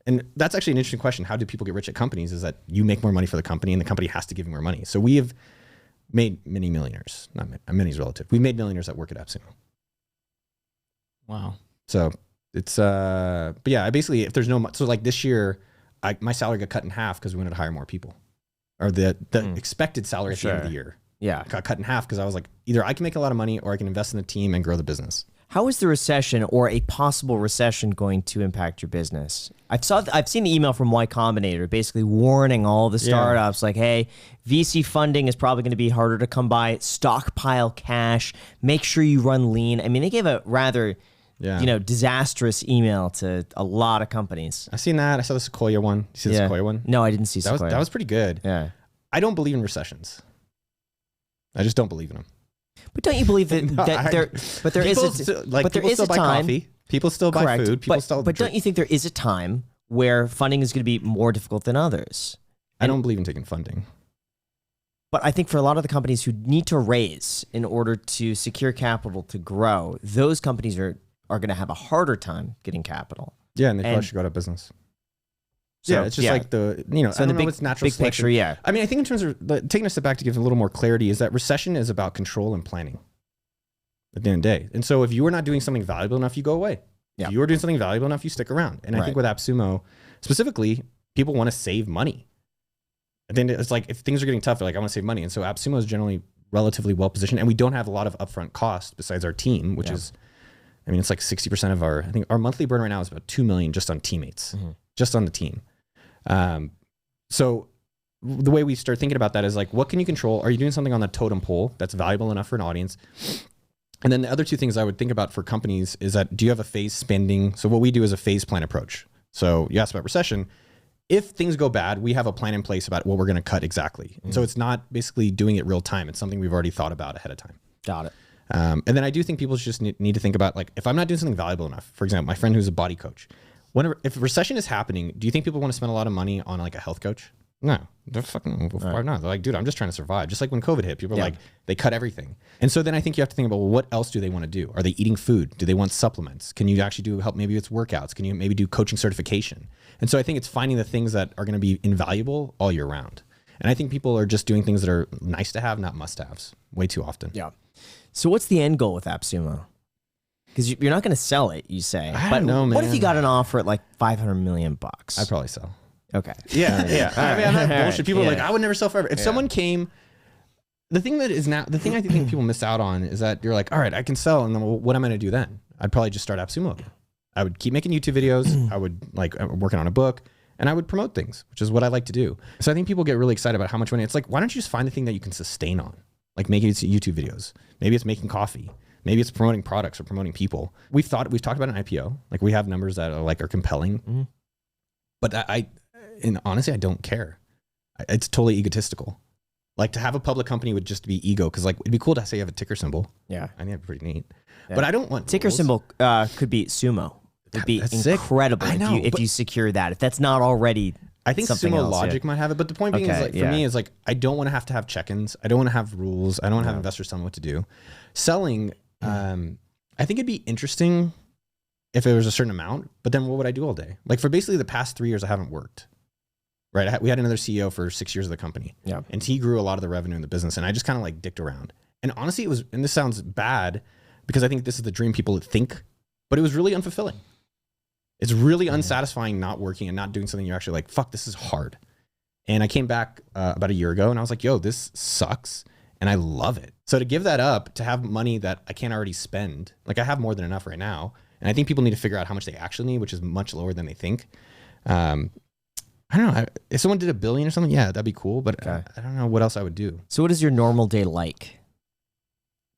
Speaker 1: and that's actually an interesting question. How do people get rich at companies? Is that you make more money for the company and the company has to give you more money. So we have made many millionaires, not many is relative. We made millionaires that work at AppSumo.
Speaker 3: Wow.
Speaker 1: So it's, but yeah, I basically, if there's so like this year, my salary got cut in half because we wanted to hire more people, or the expected salary at the end of the year.
Speaker 2: Yeah.
Speaker 1: Got cut in half because I was like, either I can make a lot of money or I can invest in the team and grow the business.
Speaker 2: How is the recession or a possible recession going to impact your business? I've seen the email from Y Combinator basically warning all the startups like, hey, VC funding is probably going to be harder to come by. Stockpile cash. Make sure you run lean. I mean, they gave a rather disastrous email to a lot of companies.
Speaker 1: I've seen that. I saw the Sequoia one. You see the Sequoia one?
Speaker 2: No, I didn't see Sequoia.
Speaker 1: That was pretty good.
Speaker 2: Yeah.
Speaker 1: I don't believe in recessions. I just don't believe in them.
Speaker 2: But don't you believe that, there is a time.
Speaker 1: Coffee. People still buy food. People still.
Speaker 2: But don't you think there is a time where funding is going to be more difficult than others?
Speaker 1: I don't believe in taking funding.
Speaker 2: But I think for a lot of the companies who need to raise in order to secure capital to grow, those companies are going to have a harder time getting capital.
Speaker 1: Yeah, and they probably should go out of business. So, yeah, it's just like so I don't know it's natural
Speaker 2: big
Speaker 1: selection.
Speaker 2: Picture, yeah.
Speaker 1: I mean, I think in terms of taking a step back to give a little more clarity is that recession is about control and planning at the end of the day. And so if you are not doing something valuable enough, you go away. Yeah. If you are doing something valuable enough, you stick around. And I think with AppSumo specifically, people want to save money. And then it's like, if things are getting tough, they're like, I want to save money. And so AppSumo is generally relatively well positioned, and we don't have a lot of upfront cost besides our team, which is, I mean, it's like 60% of I think our monthly burn right now is about 2 million just on teammates, just on the team. So the way we start thinking about that is like, what can you control? Are you doing something on the totem pole that's valuable enough for an audience? And then the other two things I would think about for companies is that, do you have a phase spending? So what we do is a phase plan approach. So you asked about recession. If things go bad, we have a plan in place about what we're going to cut exactly. And so it's not basically doing it real time. It's something we've already thought about ahead of time.
Speaker 2: Got it.
Speaker 1: And then I do think people just need to think about, like, if I'm not doing something valuable enough, for example, my friend who's a body coach, if recession is happening, do you think people want to spend a lot of money on like a health coach? No, they're fucking, why not? They're like, dude, I'm just trying to survive. Just like when COVID hit, people are like, they cut everything. And so then I think you have to think about, well, what else do they want to do? Are they eating food? Do they want supplements? Can you actually help? Maybe it's workouts. Can you maybe do coaching certification? And so I think it's finding the things that are going to be invaluable all year round. And I think people are just doing things that are nice to have, not must haves, way too often.
Speaker 2: Yeah. So what's the end goal with AppSumo? Because you're not going to sell it, you say.
Speaker 1: I don't know, man.
Speaker 2: What if you got an offer at like $500 million?
Speaker 1: I'd probably sell.
Speaker 2: Okay.
Speaker 1: Yeah. I mean, I'm not bullshit. People are like,
Speaker 2: Yeah.
Speaker 1: I would never sell forever. If someone came, the thing I think people miss out on is that you're like, all right, I can sell. And then what am I going to do then? I'd probably just start AppSumo again. I would keep making YouTube videos. I would I'm working on a book, and I would promote things, which is what I like to do. So I think people get really excited about how much money. It's like, why don't you just find the thing that you can sustain on? Like maybe it's YouTube videos. Maybe it's making coffee. Maybe it's promoting products or promoting people. We've talked about an IPO. Like we have numbers that are compelling, but and honestly, I don't care. It's totally egotistical. Like to have a public company would just be ego. Cause like, it'd be cool to say you have a ticker symbol.
Speaker 2: Yeah.
Speaker 1: I think that'd be pretty neat, but I don't want
Speaker 2: ticker
Speaker 1: rules.
Speaker 2: symbol could be sumo. It'd be
Speaker 1: That's
Speaker 2: incredible
Speaker 1: sick. I know,
Speaker 2: if you secure that. If that's not already,
Speaker 1: I think
Speaker 2: something
Speaker 1: Sumo
Speaker 2: else,
Speaker 1: Logic might have it, but the point being is like, for me is like, I don't want to have check-ins. I don't want to have rules. I don't want to have investors telling me what to do. Selling, I think it'd be interesting if it was a certain amount, but then what would I do all day? Like for basically the past 3 years, I haven't worked. Right. We had another CEO for 6 years of the company.
Speaker 2: Yeah.
Speaker 1: And he grew a lot of the revenue in the business. And I just kind of like dicked around. And honestly, and this sounds bad because I think this is the dream people think, but it was really unfulfilling. It's really unsatisfying not working and not doing something you're actually like, fuck, this is hard. And I came back about a year ago and I was like, yo, this sucks. And I love it. So to give that up, to have money that I can't already spend, like I have more than enough right now. And I think people need to figure out how much they actually need, which is much lower than they think. I don't know. If someone did $1 billion or something, yeah, that'd be cool. But I don't know what else I would do.
Speaker 2: So what is your normal day like?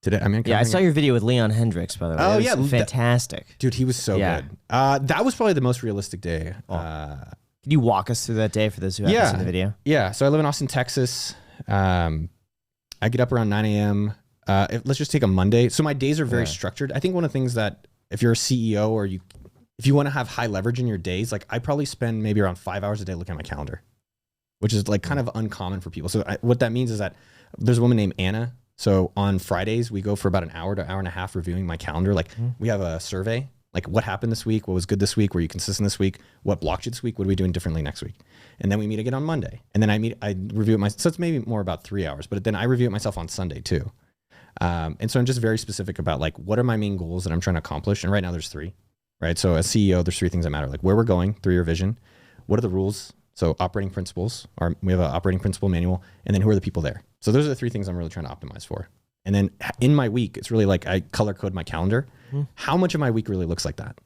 Speaker 1: Today, I mean,
Speaker 2: I saw your video with Leon Hendricks, by the way.
Speaker 1: Oh,
Speaker 2: That was fantastic.
Speaker 1: Dude, he was so good. That was probably the most realistic day.
Speaker 2: Can you walk us through that day for those who haven't seen the video?
Speaker 1: Yeah. So I live in Austin, Texas. I get up around 9 a.m. Let's just take a Monday. So my days are very structured. I think one of the things that if you're a CEO or if you want to have high leverage in your days, like I probably spend maybe around 5 hours a day looking at my calendar, which is like kind of uncommon for people. So what that means is that there's a woman named Anna. So on Fridays, we go for about an hour to hour and a half reviewing my calendar. Like we have a survey, like what happened this week? What was good this week? Were you consistent this week? What blocked you this week? What are we doing differently next week? And then we meet again on Monday. And then I review it so it's maybe more about 3 hours, but then I review it myself on Sunday too. And so I'm just very specific about like, what are my main goals that I'm trying to accomplish? And right now there's 3, right? So as CEO, there's 3 things that matter. Like where we're going, 3-year vision. What are the rules? So operating principles, we have an operating principle manual, and then who are the people there? So those are the 3 things I'm really trying to optimize for. And then in my week, it's really like I color code my calendar. How much of my week really looks like that?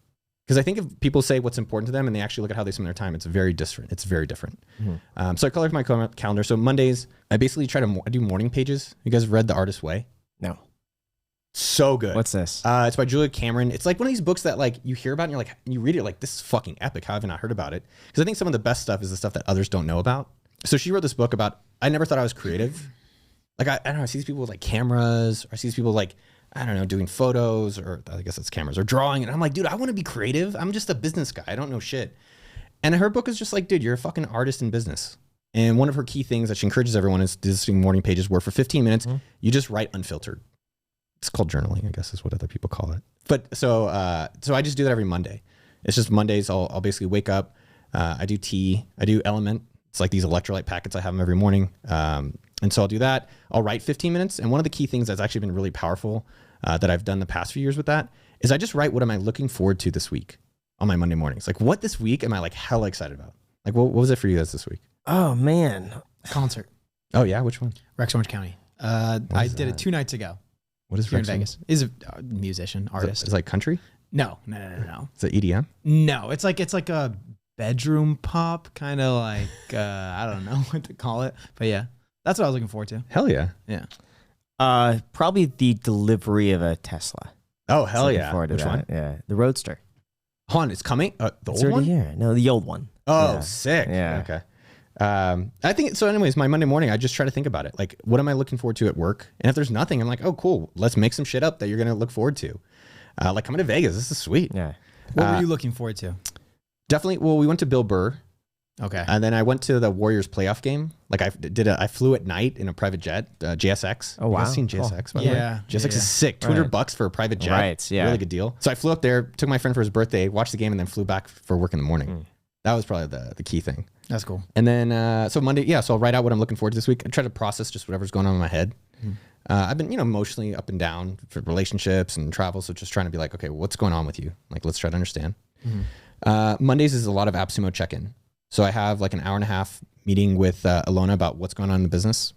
Speaker 1: Because I think if people say what's important to them and they actually look at how they spend their time, it's very different. It's very different. So I color my calendar. So Mondays, I basically I do morning pages. You guys have read The Artist's Way?
Speaker 2: No.
Speaker 1: So good.
Speaker 2: What's this?
Speaker 1: It's by Julia Cameron. It's like one of these books that like you hear about and you're like, you read it like, this is fucking epic. How have I not heard about it? Because I think some of the best stuff is the stuff that others don't know about. So she wrote this book about, I never thought I was creative. Like, I don't know, I see these people with like cameras, or I see these people like, I don't know, doing photos, or I guess it's cameras, or drawing. And I'm like, dude, I want to be creative. I'm just a business guy. I don't know shit. And her book is just like, dude, you're a fucking artist in business. And one of her key things that she encourages everyone is doing morning pages where for 15 minutes, you just write unfiltered. It's called journaling, I guess is what other people call it. But so I just do that every Monday. It's just Mondays. I'll basically wake up. I do tea. I do Element. It's like these electrolyte packets. I have them every morning. And so I'll do that. I'll write 15 minutes. And one of the key things that's actually been really powerful that I've done the past few years with that is I just write what am I looking forward to this week on my Monday mornings. Like what this week am I like hella excited about? Like what was it for you guys this week?
Speaker 2: Oh man,
Speaker 3: Concert.
Speaker 1: Oh yeah, which one?
Speaker 3: Rex Orange County. I did it 2 nights ago.
Speaker 1: What is
Speaker 3: Here in
Speaker 1: Rex?
Speaker 3: Vegas. Is a musician, artist.
Speaker 1: Is it like country?
Speaker 3: No.
Speaker 1: Is it EDM?
Speaker 3: No, it's like a bedroom pop, kind of like I don't know what to call it, but yeah, that's what I was looking forward to.
Speaker 1: Hell yeah.
Speaker 3: Yeah.
Speaker 2: Probably the delivery of a Tesla.
Speaker 1: Oh, hell
Speaker 2: Looking
Speaker 1: yeah.
Speaker 2: forward to
Speaker 1: Which
Speaker 2: that.
Speaker 1: one?
Speaker 2: Yeah, the Roadster.
Speaker 1: Hold on, it's coming? The
Speaker 2: It's
Speaker 1: old
Speaker 2: already
Speaker 1: one?
Speaker 2: here. No, the old one.
Speaker 1: Oh,
Speaker 2: Yeah.
Speaker 1: sick.
Speaker 2: Yeah.
Speaker 1: Okay. I think so. Anyways, my Monday morning, I just try to think about it. Like, what am I looking forward to at work? And if there's nothing, I'm like, oh, cool. Let's make some shit up that you're gonna look forward to. Like coming to Vegas. This is sweet.
Speaker 2: Yeah.
Speaker 3: What were you looking forward to?
Speaker 1: Definitely. Well, we went to Bill Burr,
Speaker 3: Okay.
Speaker 1: and then I went to the Warriors playoff game. Like I flew at night in a private jet, JSX.
Speaker 2: Oh,
Speaker 1: You guys
Speaker 2: wow.
Speaker 1: seen
Speaker 2: Cool.
Speaker 1: JSX? By the way?
Speaker 3: Yeah.
Speaker 1: JSX
Speaker 3: Yeah.
Speaker 1: is sick. $200 for a private jet.
Speaker 2: Right, yeah.
Speaker 1: Really good deal. So I flew up there, took my friend for his birthday, watched the game, and then flew back for work in the morning. That was probably the key thing.
Speaker 3: That's cool.
Speaker 1: And then, so Monday, yeah, so I'll write out what I'm looking forward to this week. I try to process just whatever's going on in my head. I've been, emotionally up and down for relationships and travel. So just trying to be like, okay, what's going on with you? Like, let's try to understand. Mondays is a lot of AppSumo check-in. So I have like an hour and a half meeting with Alona about what's going on in the business.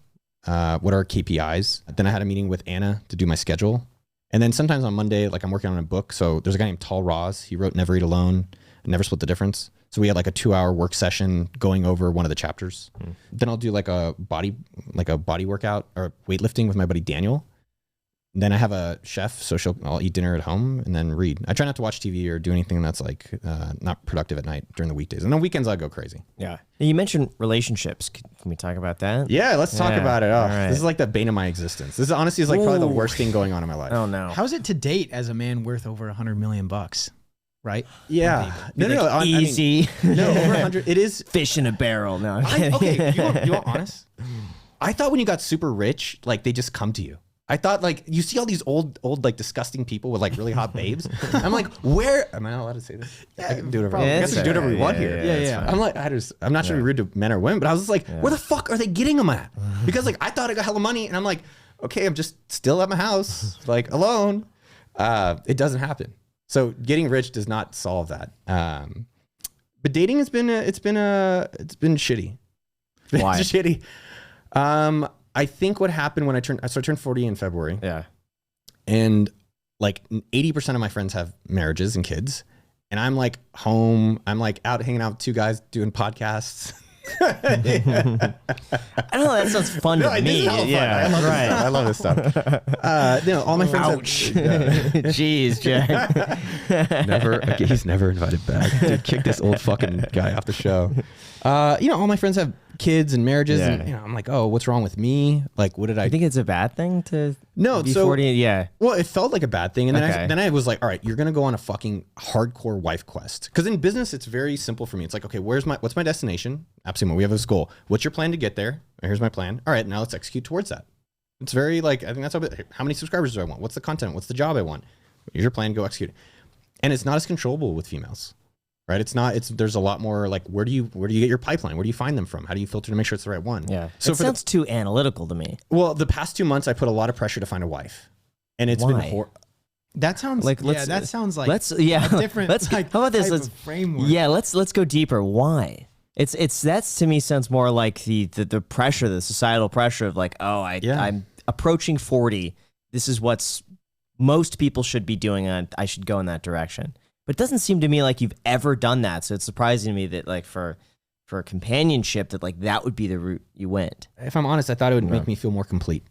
Speaker 1: What are our KPIs? Then I had a meeting with Anna to do my schedule. And then sometimes on Monday, like I'm working on a book. So there's a guy named Tal Roz. He wrote Never Eat Alone, Never Split the Difference. So we had like a 2-hour work session going over one of the chapters. Then I'll do like a body workout or weightlifting with my buddy Daniel. Then I have a chef, so I'll eat dinner at home and then read. I try not to watch TV or do anything that's like not productive at night during the weekdays. And on weekends I'll go crazy.
Speaker 2: Yeah. You mentioned relationships. Can we talk about that?
Speaker 1: Yeah, let's talk
Speaker 2: Yeah,
Speaker 1: about it. Oh,
Speaker 2: all right.
Speaker 1: This is like the bane of my existence. This is honestly is like probably the worst thing going on in my life.
Speaker 2: Oh no.
Speaker 3: How's it to date as a man worth over $100 million? Right?
Speaker 1: Yeah. No. I mean,
Speaker 2: Easy.
Speaker 1: no, over 100. It is.
Speaker 2: Fish in a barrel. No. I'm kidding.
Speaker 1: Okay, you want honest? I thought when you got super rich, like they just come to you. I thought like you see all these old like disgusting people with like really hot babes. I'm like, where am I not allowed to say this? I can do whatever.
Speaker 2: Yeah,
Speaker 1: I guess we can do whatever we want here.
Speaker 3: Yeah.
Speaker 1: I'm like, I'm not trying to be rude to men or women, but I was just like, where the fuck are they getting them at? Because like I thought I got hella money, and I'm like, okay, I'm just still at my house, like alone. It doesn't happen. So getting rich does not solve that. But dating has been it's been shitty.
Speaker 2: Why?
Speaker 1: It's shitty. I think what happened when I turned 40 in February.
Speaker 2: Yeah.
Speaker 1: And like 80% of my friends have marriages and kids. And I'm like home. I'm like out hanging out with two guys doing podcasts.
Speaker 2: I don't know. That sounds fun to me. Yeah.
Speaker 1: I love this stuff. All my friends
Speaker 2: Ouch.
Speaker 1: have,
Speaker 2: Jeez, Jack.
Speaker 1: he's never invited back. Dude, kick this old fucking guy off the show. All my friends have kids and marriages,
Speaker 2: Yeah.
Speaker 1: and I'm like, oh, what's wrong with me? Like, what did I
Speaker 2: I think it's a bad thing to
Speaker 1: No,
Speaker 2: be
Speaker 1: so
Speaker 2: 40. Yeah.
Speaker 1: Well, it felt like a bad thing, and then
Speaker 2: Okay.
Speaker 1: I was like, all right, you're gonna go on a fucking hardcore wife quest. Because in business, it's very simple for me. It's like, okay, what's my destination? AppSumo, we have this goal. What's your plan to get there? Here's my plan. All right, now let's execute towards that. It's very like, I think that's how many subscribers do I want? What's the content? What's the job I want? Here's your plan. Go execute. And it's not as controllable with females. Right? There's a lot more like, where do you get your pipeline? Where do you find them from? How do you filter to make sure it's the right one?
Speaker 2: Yeah.
Speaker 1: So
Speaker 2: it sounds too analytical to me.
Speaker 1: well, the past 2 months, I put a lot of pressure to find a wife, and it's
Speaker 2: Why?
Speaker 1: been
Speaker 3: That sounds
Speaker 2: Like, let's-
Speaker 3: that sounds like
Speaker 2: let's
Speaker 3: a different
Speaker 2: Let's
Speaker 3: like,
Speaker 2: how about this?
Speaker 3: type
Speaker 2: Let's
Speaker 3: of framework.
Speaker 2: Yeah, let's go deeper. Why? It's that's to me sounds more like the pressure, the societal pressure of like, oh, I'm approaching 40. This is what's most people should be doing, and I should go in that direction. But it doesn't seem to me like you've ever done that. So it's surprising to me that like for companionship that like that would be the route you went.
Speaker 1: If I'm honest, I thought it would make me feel more complete.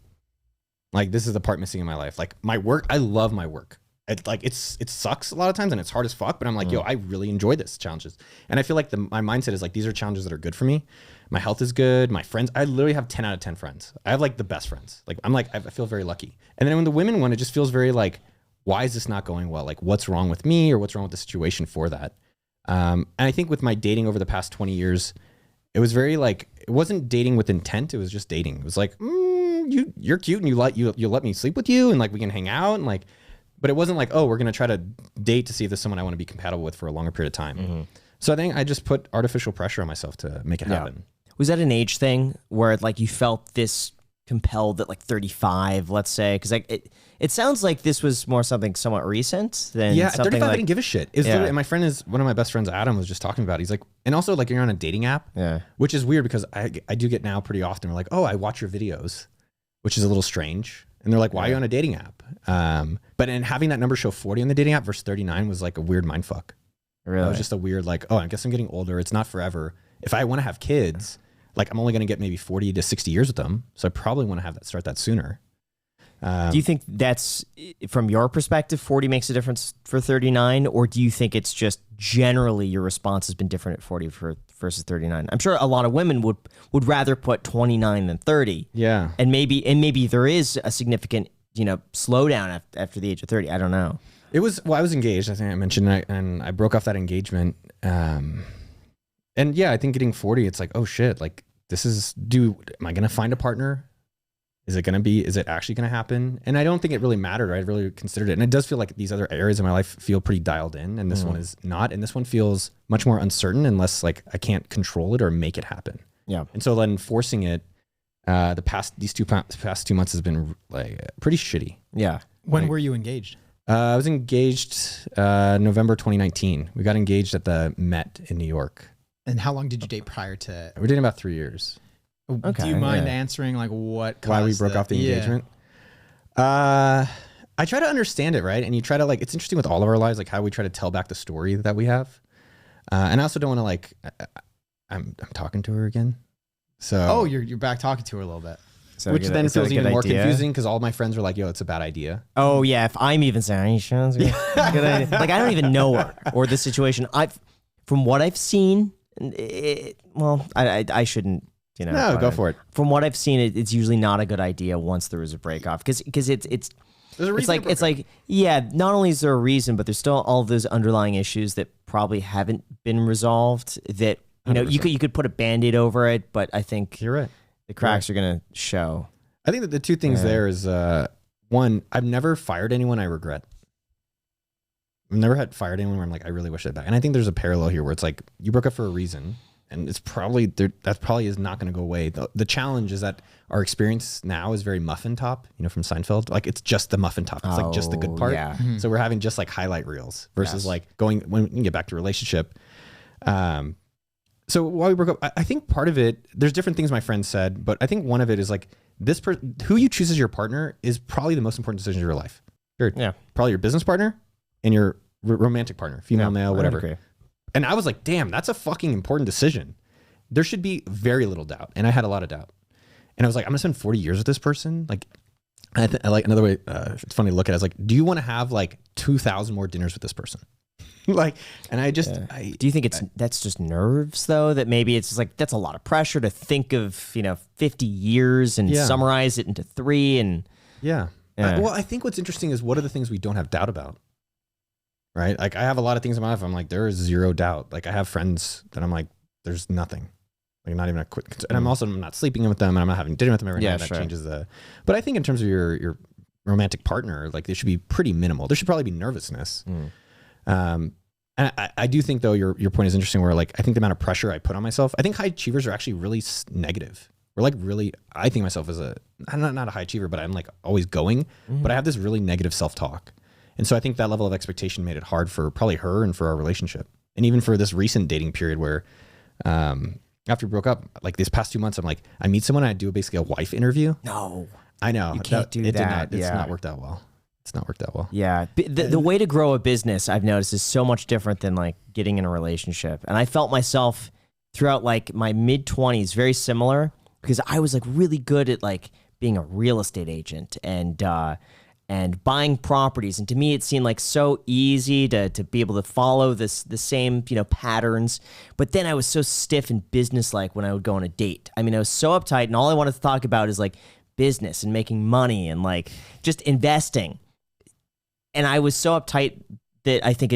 Speaker 1: Like this is the part missing in my life. Like my work, I love my work. It sucks a lot of times and it's hard as fuck, but I'm like, yo, I really enjoy this challenges. And I feel like my mindset is like, these are challenges that are good for me. My health is good. My friends, I literally have 10 out of 10 friends. I have like the best friends. Like I feel very lucky. And then when the women one, it just feels very like, why is this not going well? Like what's wrong with me or what's wrong with the situation for that? And I think with my dating over the past 20 years, it was very like, it wasn't dating with intent. It was just dating. It was like, you're cute and you let me sleep with you and like we can hang out and like, but it wasn't like, oh, we're going to try to date to see if there's someone I want to be compatible with for a longer period of time. So I think I just put artificial pressure on myself to make it happen.
Speaker 2: Was that an age thing where like you felt this compelled at like 35, let's say? Because like it sounds like this was more something somewhat recent than
Speaker 1: at
Speaker 2: something
Speaker 1: 35 I
Speaker 2: like,
Speaker 1: didn't give a shit. And my friend is one of my best friends, Adam, was just talking about it. He's like, and also like you're on a dating app, which is weird because I do get now pretty often. We're like, oh, I watch your videos, which is a little strange. And they're like, why are you on a dating app? But in having that number show 40 on the dating app versus 39 was like a weird mind fuck.
Speaker 2: Really?
Speaker 1: It was just a weird like, oh, I guess I'm getting older. It's not forever. If I want to have kids, like I'm only going to get maybe 40 to 60 years with them. So I probably want to start that sooner.
Speaker 2: Do you think that's, from your perspective, 40 makes a difference for 39? Or do you think it's just generally your response has been different at 40 versus 39? I'm sure a lot of women would rather put 29 than 30.
Speaker 1: Yeah.
Speaker 2: And maybe there is a significant, slowdown after the age of 30. I don't know.
Speaker 1: I was engaged, I think I mentioned, and I broke off that engagement. And yeah, I think getting 40, it's like, oh shit, like am I going to find a partner? Is it actually going to happen? And I don't think it really mattered. I really considered it. And it does feel like these other areas of my life feel pretty dialed in, and this one is not. And this one feels much more uncertain unless like I can't control it or make it happen.
Speaker 2: Yeah.
Speaker 1: And so then forcing it, these past 2 months has been like pretty shitty.
Speaker 2: Yeah.
Speaker 3: When were you engaged?
Speaker 1: I was engaged November 2019. We got engaged at the Met in New York.
Speaker 3: And how long did you date prior to?
Speaker 1: We were dating about 3 years.
Speaker 3: Okay, do you mind answering like what caused
Speaker 1: why we broke off the engagement? I try to understand it, right? And you try to it's interesting with all of our lives, like how we try to tell back the story that we have. And I also don't want to I'm talking to her again. So
Speaker 3: you're back talking to her a little bit.
Speaker 1: Which then feels even more confusing because all my friends were like, yo, it's a bad idea.
Speaker 2: Oh yeah, if I'm even saying, are you sure it's a good idea? Like I don't even know her or the situation. From what I've seen, I shouldn't.
Speaker 1: No, go for it.
Speaker 2: From what I've seen, it's usually not a good idea once there is a break off because it's not only is there a reason, but there's still all those underlying issues that probably haven't been resolved. That you could put a Band-Aid over it, but I think
Speaker 1: you're right.
Speaker 2: The cracks are gonna show.
Speaker 1: I think that the two things there is one, I've never fired anyone I regret. I've never fired anyone where I'm like, I really wish it back. And I think there's a parallel here where it's like you broke up for a reason. And it's probably that probably is not going to go away. The challenge is that our experience now is very muffin top, from Seinfeld. Like it's just the muffin top. It's like just the good part.
Speaker 2: Yeah.
Speaker 1: So we're having just like highlight reels versus like when you get back to relationship. So while we broke up, I think part of it, there's different things my friends said, but I think one of it is like who you choose as your partner is probably the most important decision of your life. Probably your business partner and your romantic partner, female, male, whatever. And I was like, damn, that's a fucking important decision. There should be very little doubt. And I had a lot of doubt. And I was like, I'm going to spend 40 years with this person. Like, I like another way, it's funny to look at it as like, do you want to have like 2,000 more dinners with this person? And I just,
Speaker 2: do you think that's just nerves though? That maybe it's just like, that's a lot of pressure to think of, 50 years and summarize it into 3 and.
Speaker 1: Yeah. Well, I think what's interesting is what are the things we don't have doubt about? Right? Like I have a lot of things in my life. I'm like, there is zero doubt. Like I have friends that I'm like, there's nothing. Like not even a quick, and I'm also not sleeping with them and I'm not having dinner with them every night. That changes but I think in terms of your romantic partner, like they should be pretty minimal. There should probably be nervousness. And I do think though, your point is interesting where like, I think the amount of pressure I put on myself, I think high achievers are actually really negative. We're like really, I think myself as I'm not a high achiever, but I'm like always going, but I have this really negative self-talk. And so I think that level of expectation made it hard for probably her and for our relationship. And even for this recent dating period where after we broke up, like these past 2 months, I'm like, I meet someone and I do basically a wife interview.
Speaker 2: No.
Speaker 1: I know.
Speaker 2: You can't do that.
Speaker 1: It's not worked out well. It's not worked out well.
Speaker 2: Yeah. The way to grow a business, I've noticed, is so much different than like getting in a relationship. And I felt myself throughout like my mid-20s very similar because I was like really good at like being a real estate agent and buying properties. And to me, it seemed like so easy to be able to follow the same, patterns. But then I was so stiff and businesslike when I would go on a date. I mean, I was so uptight and all I wanted to talk about is like business and making money and like just investing. And I was so uptight that I think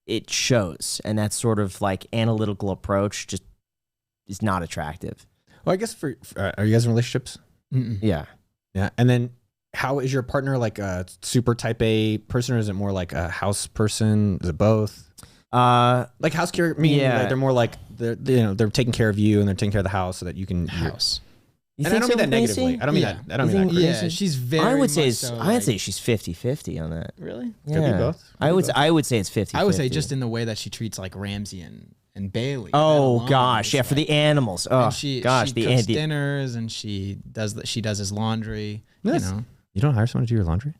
Speaker 2: it shows. And that sort of like analytical approach just is not attractive.
Speaker 1: Well, I guess are you guys in relationships?
Speaker 2: Mm-mm. Yeah.
Speaker 1: Yeah. And then how is your partner like a super type A person or is it more like a house person? Is it both? Like house care, like they're more like they're taking care of you and they're taking care of the house so that you can
Speaker 2: house.
Speaker 1: And I don't mean that negatively. I don't mean that. I don't mean that.
Speaker 3: Yeah, she's very.
Speaker 2: I would say she's 50-50 on that.
Speaker 3: Really?
Speaker 2: Yeah.
Speaker 1: Could be both.
Speaker 2: I would say it's 50-50.
Speaker 3: I would say just in the way that she treats like Ramsey and Bailey.
Speaker 2: Oh gosh, yeah, for the animals. Oh
Speaker 3: she
Speaker 2: gosh,
Speaker 3: cooks dinners and she does his laundry.
Speaker 1: Yes. You don't hire someone to do your laundry?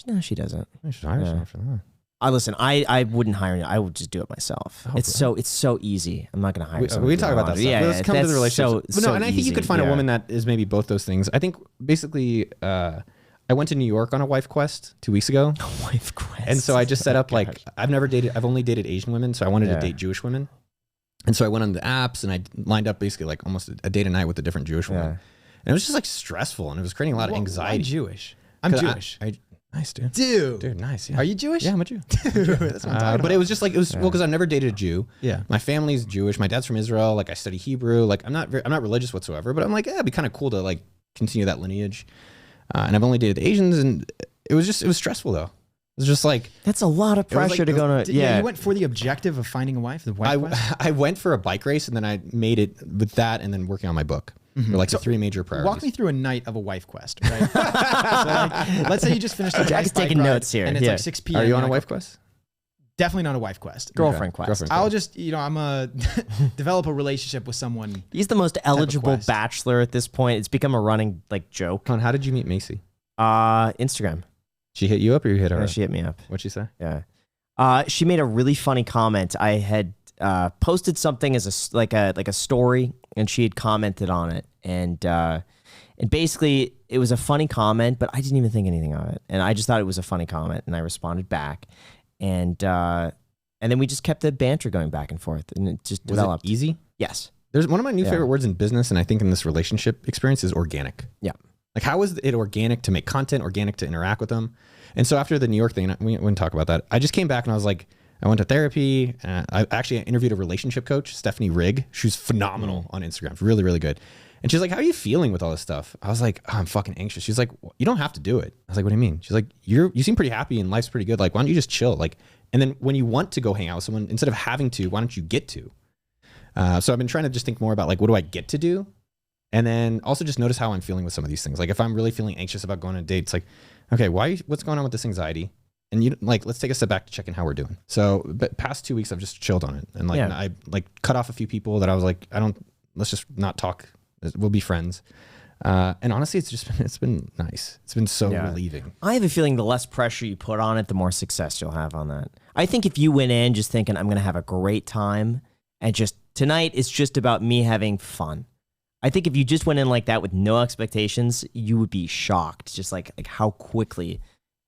Speaker 2: No, she doesn't.
Speaker 1: You should hire someone for that.
Speaker 2: Listen, I wouldn't hire you. I would just do it myself. It's so easy. I'm not going to hire someone.
Speaker 1: We talk about that stuff.
Speaker 2: Yeah,
Speaker 1: let's come to the relationship.
Speaker 2: And I
Speaker 1: think you could find a woman that is maybe both those things. I think basically, I went to New York on a wife quest 2 weeks ago.
Speaker 2: Wife quest.
Speaker 1: And so I just set up like, I've only dated Asian women. So I wanted to date Jewish women. And so I went on the apps and I lined up basically like almost a date a night with a different Jewish woman. And it was just like stressful and it was creating a lot of anxiety.
Speaker 3: I'm Jewish. I'm Jewish.
Speaker 1: Nice, dude.
Speaker 3: Dude,
Speaker 1: nice. Yeah.
Speaker 3: Are you Jewish?
Speaker 1: Yeah, I'm a Jew.
Speaker 3: Dude, that's what I'm talking
Speaker 1: but it was just like, well, because I've never dated a Jew.
Speaker 3: Yeah.
Speaker 1: My family's Jewish. My dad's from Israel. Like I study Hebrew. Like I'm not religious whatsoever, but I'm like, it'd be kind of cool to like continue that lineage. And I've only dated Asians and it was stressful though. It was just like,
Speaker 2: that's a lot of pressure to go to.
Speaker 3: Yeah, you went for the objective of finding a wife, the wife quest?
Speaker 1: I went for a bike race and then I made it with that and then working on my book. Were like the 3 major priorities.
Speaker 3: Walk me through a night of a wife quest, right? So like, let's say you just finished a
Speaker 2: Jack's taking notes here.
Speaker 3: And it's like 6 p.m.
Speaker 1: Are you on a wife quest?
Speaker 3: Definitely not a wife quest.
Speaker 2: Girlfriend quest.
Speaker 3: I'll just, I'm a develop a relationship with someone.
Speaker 2: He's the most eligible bachelor at this point. It's become a running like joke.
Speaker 1: How did you meet Macy?
Speaker 2: Instagram.
Speaker 1: She hit you up or you hit her?
Speaker 2: No, she hit me up.
Speaker 1: What'd she say?
Speaker 2: Yeah. She made a really funny comment. I had posted something as a story, and she had commented on it, and basically it was a funny comment, but I didn't even think anything of it, and I just thought it was a funny comment, and I responded back, and then we just kept the banter going back and forth, and it just developed.
Speaker 1: Was it easy?
Speaker 2: Yes.
Speaker 1: There's one of my new favorite words in business, and I think in this relationship experience is organic.
Speaker 2: Yeah.
Speaker 1: Like how is it organic to make content, organic to interact with them? And so after the New York thing, we wouldn't talk about that. I just came back and I was like, I went to therapy. I interviewed a relationship coach, Stephanie Rigg. She's phenomenal on Instagram. Really, really good. And she's like, how are you feeling with all this stuff? I was like, oh, I'm fucking anxious. She's like, well, you don't have to do it. I was like, what do you mean? She's like, you seem pretty happy and life's pretty good. Like, why don't you just chill? Like, and then when you want to go hang out with someone, instead of having to, why don't you get to? So I've been trying to just think more about like, what do I get to do? And then also just notice how I'm feeling with some of these things. Like if I'm really feeling anxious about going on a date, it's like, okay, what's going on with this anxiety? And let's take a step back to check in how we're doing. So but past 2 weeks, I've just chilled on it. And I cut off a few people that I was like, let's just not talk. We'll be friends. And honestly, it's been nice. It's been so relieving.
Speaker 2: I have a feeling the less pressure you put on it, the more success you'll have on that. I think if you went in just thinking I'm going to have a great time and just tonight it's just about me having fun. I think if you just went in like that with no expectations, you would be shocked just like how quickly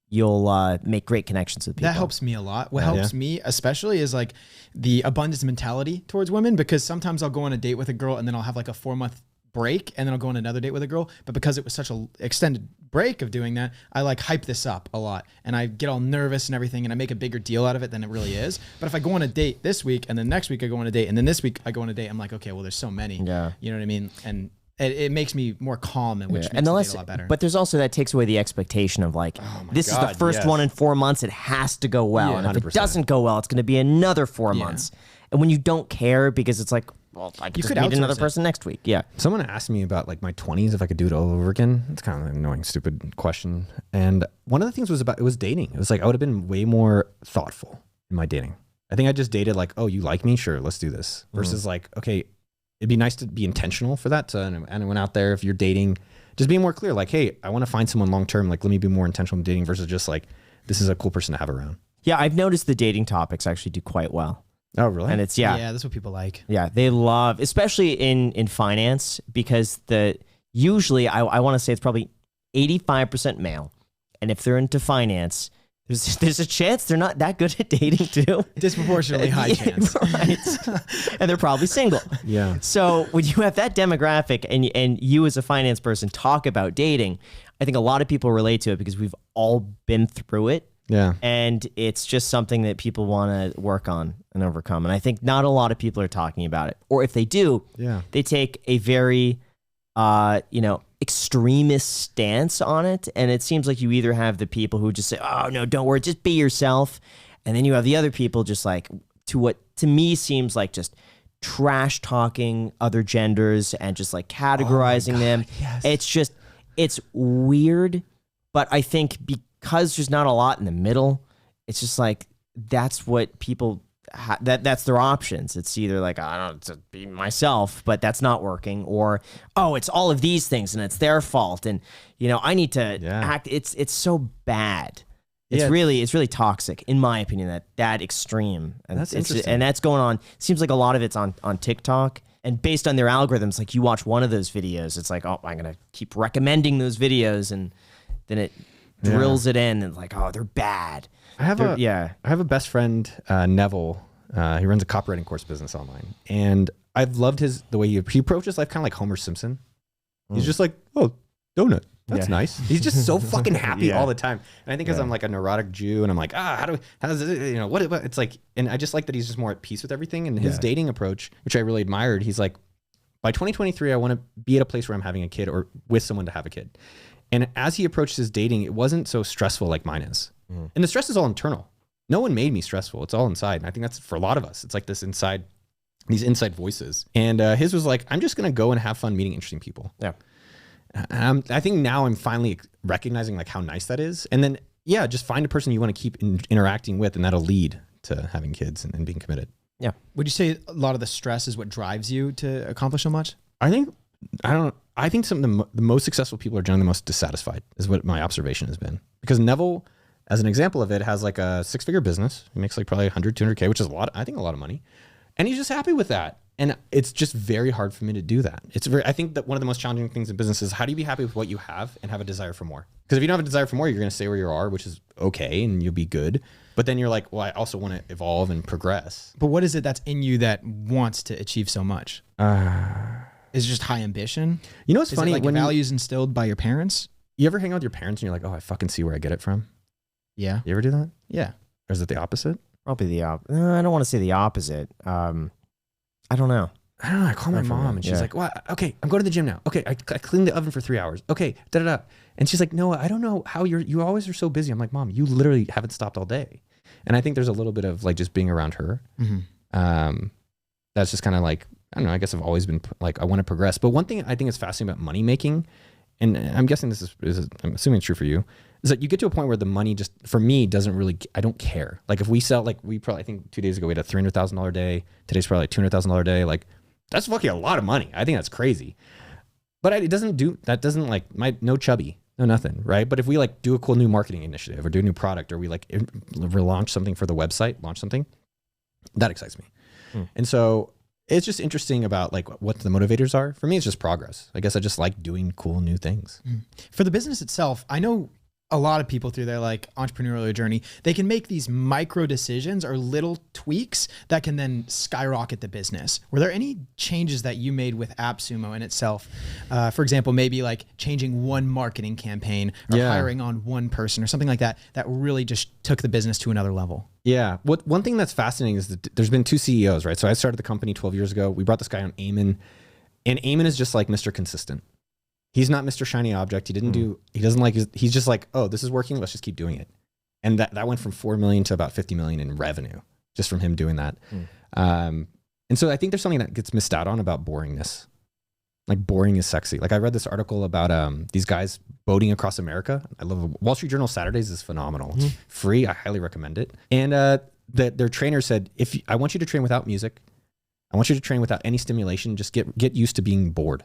Speaker 2: you'll make great connections with people.
Speaker 3: That helps me a lot. What helps me especially is like the abundance mentality towards women, because sometimes I'll go on a date with a girl and then I'll have like a 4-month break and then I'll go on another date with a girl. But because it was such an extended break of doing that, I like hype this up a lot and I get all nervous and everything and I make a bigger deal out of it than it really is. But if I go on a date this week and then next week I go on a date and then this week I go on a date, I'm like, okay, well, there's so many.
Speaker 2: Yeah.
Speaker 3: You know what I mean? And it makes me more calm, and which makes the date a lot better.
Speaker 2: But there's also that takes away the expectation of like, this is the first one in 4 months. It has to go well.
Speaker 3: Yeah,
Speaker 2: and if
Speaker 1: 100%.
Speaker 2: it doesn't go well, it's going to be another 4 months. And when you don't care because it's like, well, I could just meet another person next week. Yeah.
Speaker 1: Someone asked me about like my 20s, if I could do it all over again. It's kind of an annoying, stupid question. And one of the things it was dating. It was like, I would have been way more thoughtful in my dating. I think I just dated like, oh, you like me? Sure, let's do this. Versus like, okay, it'd be nice to be intentional for that. And I went out there, if you're dating, just being more clear, like, hey, I want to find someone long-term. Like, let me be more intentional in dating versus just like, this is a cool person to have around.
Speaker 2: Yeah. I've noticed the dating topics actually do quite well.
Speaker 1: Oh, really?
Speaker 2: And it's,
Speaker 3: yeah, that's what people like.
Speaker 2: Yeah. They love, especially in finance, because usually I want to say it's probably 85% male. And if they're into finance, there's a chance they're not that good at dating too.
Speaker 3: Disproportionately high chance.
Speaker 2: Right. And they're probably single.
Speaker 1: Yeah.
Speaker 2: So when you have that demographic and you as a finance person talk about dating, I think a lot of people relate to it because we've all been through it.
Speaker 1: Yeah.
Speaker 2: And it's just something that people want to work on and overcome. And I think not a lot of people are talking about it. Or if they do, they take a very, extremist stance on it. And it seems like you either have the people who just say, oh, no, don't worry, just be yourself. And then you have the other people just like to what to me seems like just trash talking other genders and just like categorizing them. Yes. It's weird. But I think because there's not a lot in the middle, it's just like that's what people that's their options. It's either like I don't know, to be myself, but that's not working, or oh, it's all of these things and it's their fault, and I need to act. It's so bad. It's really toxic, in my opinion. That extreme, and
Speaker 1: that's interesting.
Speaker 2: And that's going on. Seems like a lot of it's on TikTok. And based on their algorithms, like you watch one of those videos, it's like, oh, I'm gonna keep recommending those videos, and then it drills it in and like, oh, they're bad.
Speaker 1: I have a best friend, Neville. He runs a copywriting course business online, and I've loved the way he approaches life, kind of like Homer Simpson. He's just like, oh, donut. That's nice. He's just so fucking happy all the time. And I think because I'm like a neurotic Jew, and I'm like, how does it, what it's like, and I just like that he's just more at peace with everything. And his dating approach, which I really admired, he's like, by 2023, I want to be at a place where I'm having a kid or with someone to have a kid. And as he approached his dating, it wasn't so stressful like mine is. And the stress is all internal. No one made me stressful. It's all inside. And I think that's for a lot of us. It's like these inside voices. And his was like, I'm just going to go and have fun meeting interesting people.
Speaker 2: Yeah.
Speaker 1: I think now I'm finally recognizing like how nice that is. And then, just find a person you want to keep interacting with, and that'll lead to having kids and being committed.
Speaker 2: Yeah.
Speaker 3: Would you say a lot of the stress is what drives you to accomplish so much?
Speaker 1: I think some of the most successful people are generally the most dissatisfied, is what my observation has been. Because Neville, as an example of it, has like a 6-figure business. He makes like probably 100, 200K, which is a lot of money. And he's just happy with that. And it's just very hard for me to do that. I think that one of the most challenging things in business is, how do you be happy with what you have and have a desire for more? Because if you don't have a desire for more, you're going to stay where you are, which is okay, and you'll be good. But then you're like, well, I also want to evolve and progress.
Speaker 3: But what is it that's in you that wants to achieve so much? Is it just high ambition?
Speaker 1: You know what's funny?
Speaker 3: Like, when values instilled by your parents?
Speaker 1: You ever hang out with your parents and you're like, oh, I fucking see where I get it from?
Speaker 3: Yeah.
Speaker 1: You ever do that?
Speaker 3: Yeah.
Speaker 1: Or is it the opposite?
Speaker 2: Probably the opposite. I don't want to say the opposite. I don't know.
Speaker 1: I call my mom and she's like, well, okay, I'm going to the gym now. Okay, I cleaned the oven for 3 hours. Okay, da-da-da. And she's like, no, I don't know how you always are so busy. I'm like, Mom, you literally haven't stopped all day. And I think there's a little bit of like just being around her. That's just kind of like, I don't know, I guess I've always been like, I want to progress. But one thing I think is fascinating about money making, and I'm guessing this is I'm assuming it's true for you, is that you get to a point where the money just, for me, doesn't really, I don't care. Like if we sell, like we probably, I think 2 days ago we had a $300,000 day. Today's probably like $200,000 day. Like that's fucking a lot of money. I think that's crazy. But it doesn't like no chubby, no nothing, right? But if we like do a cool new marketing initiative or do a new product, or we like relaunch something for the website, launch something, that excites me. And so it's just interesting about like what the motivators are. For me, it's just progress. I guess I just like doing cool new things.
Speaker 3: For the business itself, I know a lot of people through their like entrepreneurial journey, they can make these micro decisions or little tweaks that can then skyrocket the business. Were there any changes that you made with AppSumo in itself? For example, maybe like changing one marketing campaign or hiring on one person or something like that, that really just took the business to another level?
Speaker 1: Yeah. One thing that's fascinating is that there's been 2 CEOs, right? So I started the company 12 years ago. We brought this guy on, Eamon, and Eamon is just like Mr. Consistent. He's not Mr. Shiny Object. He's just like, oh, this is working. Let's just keep doing it. And that went from 4 million to about 50 million in revenue just from him doing that. And so I think there's something that gets missed out on about boringness. Like boring is sexy. Like I read this article about these guys boating across America. I love it. Wall Street Journal Saturdays is phenomenal. It's free. I highly recommend it. And their trainer said, I want you to train without music. I want you to train without any stimulation. Just get used to being bored.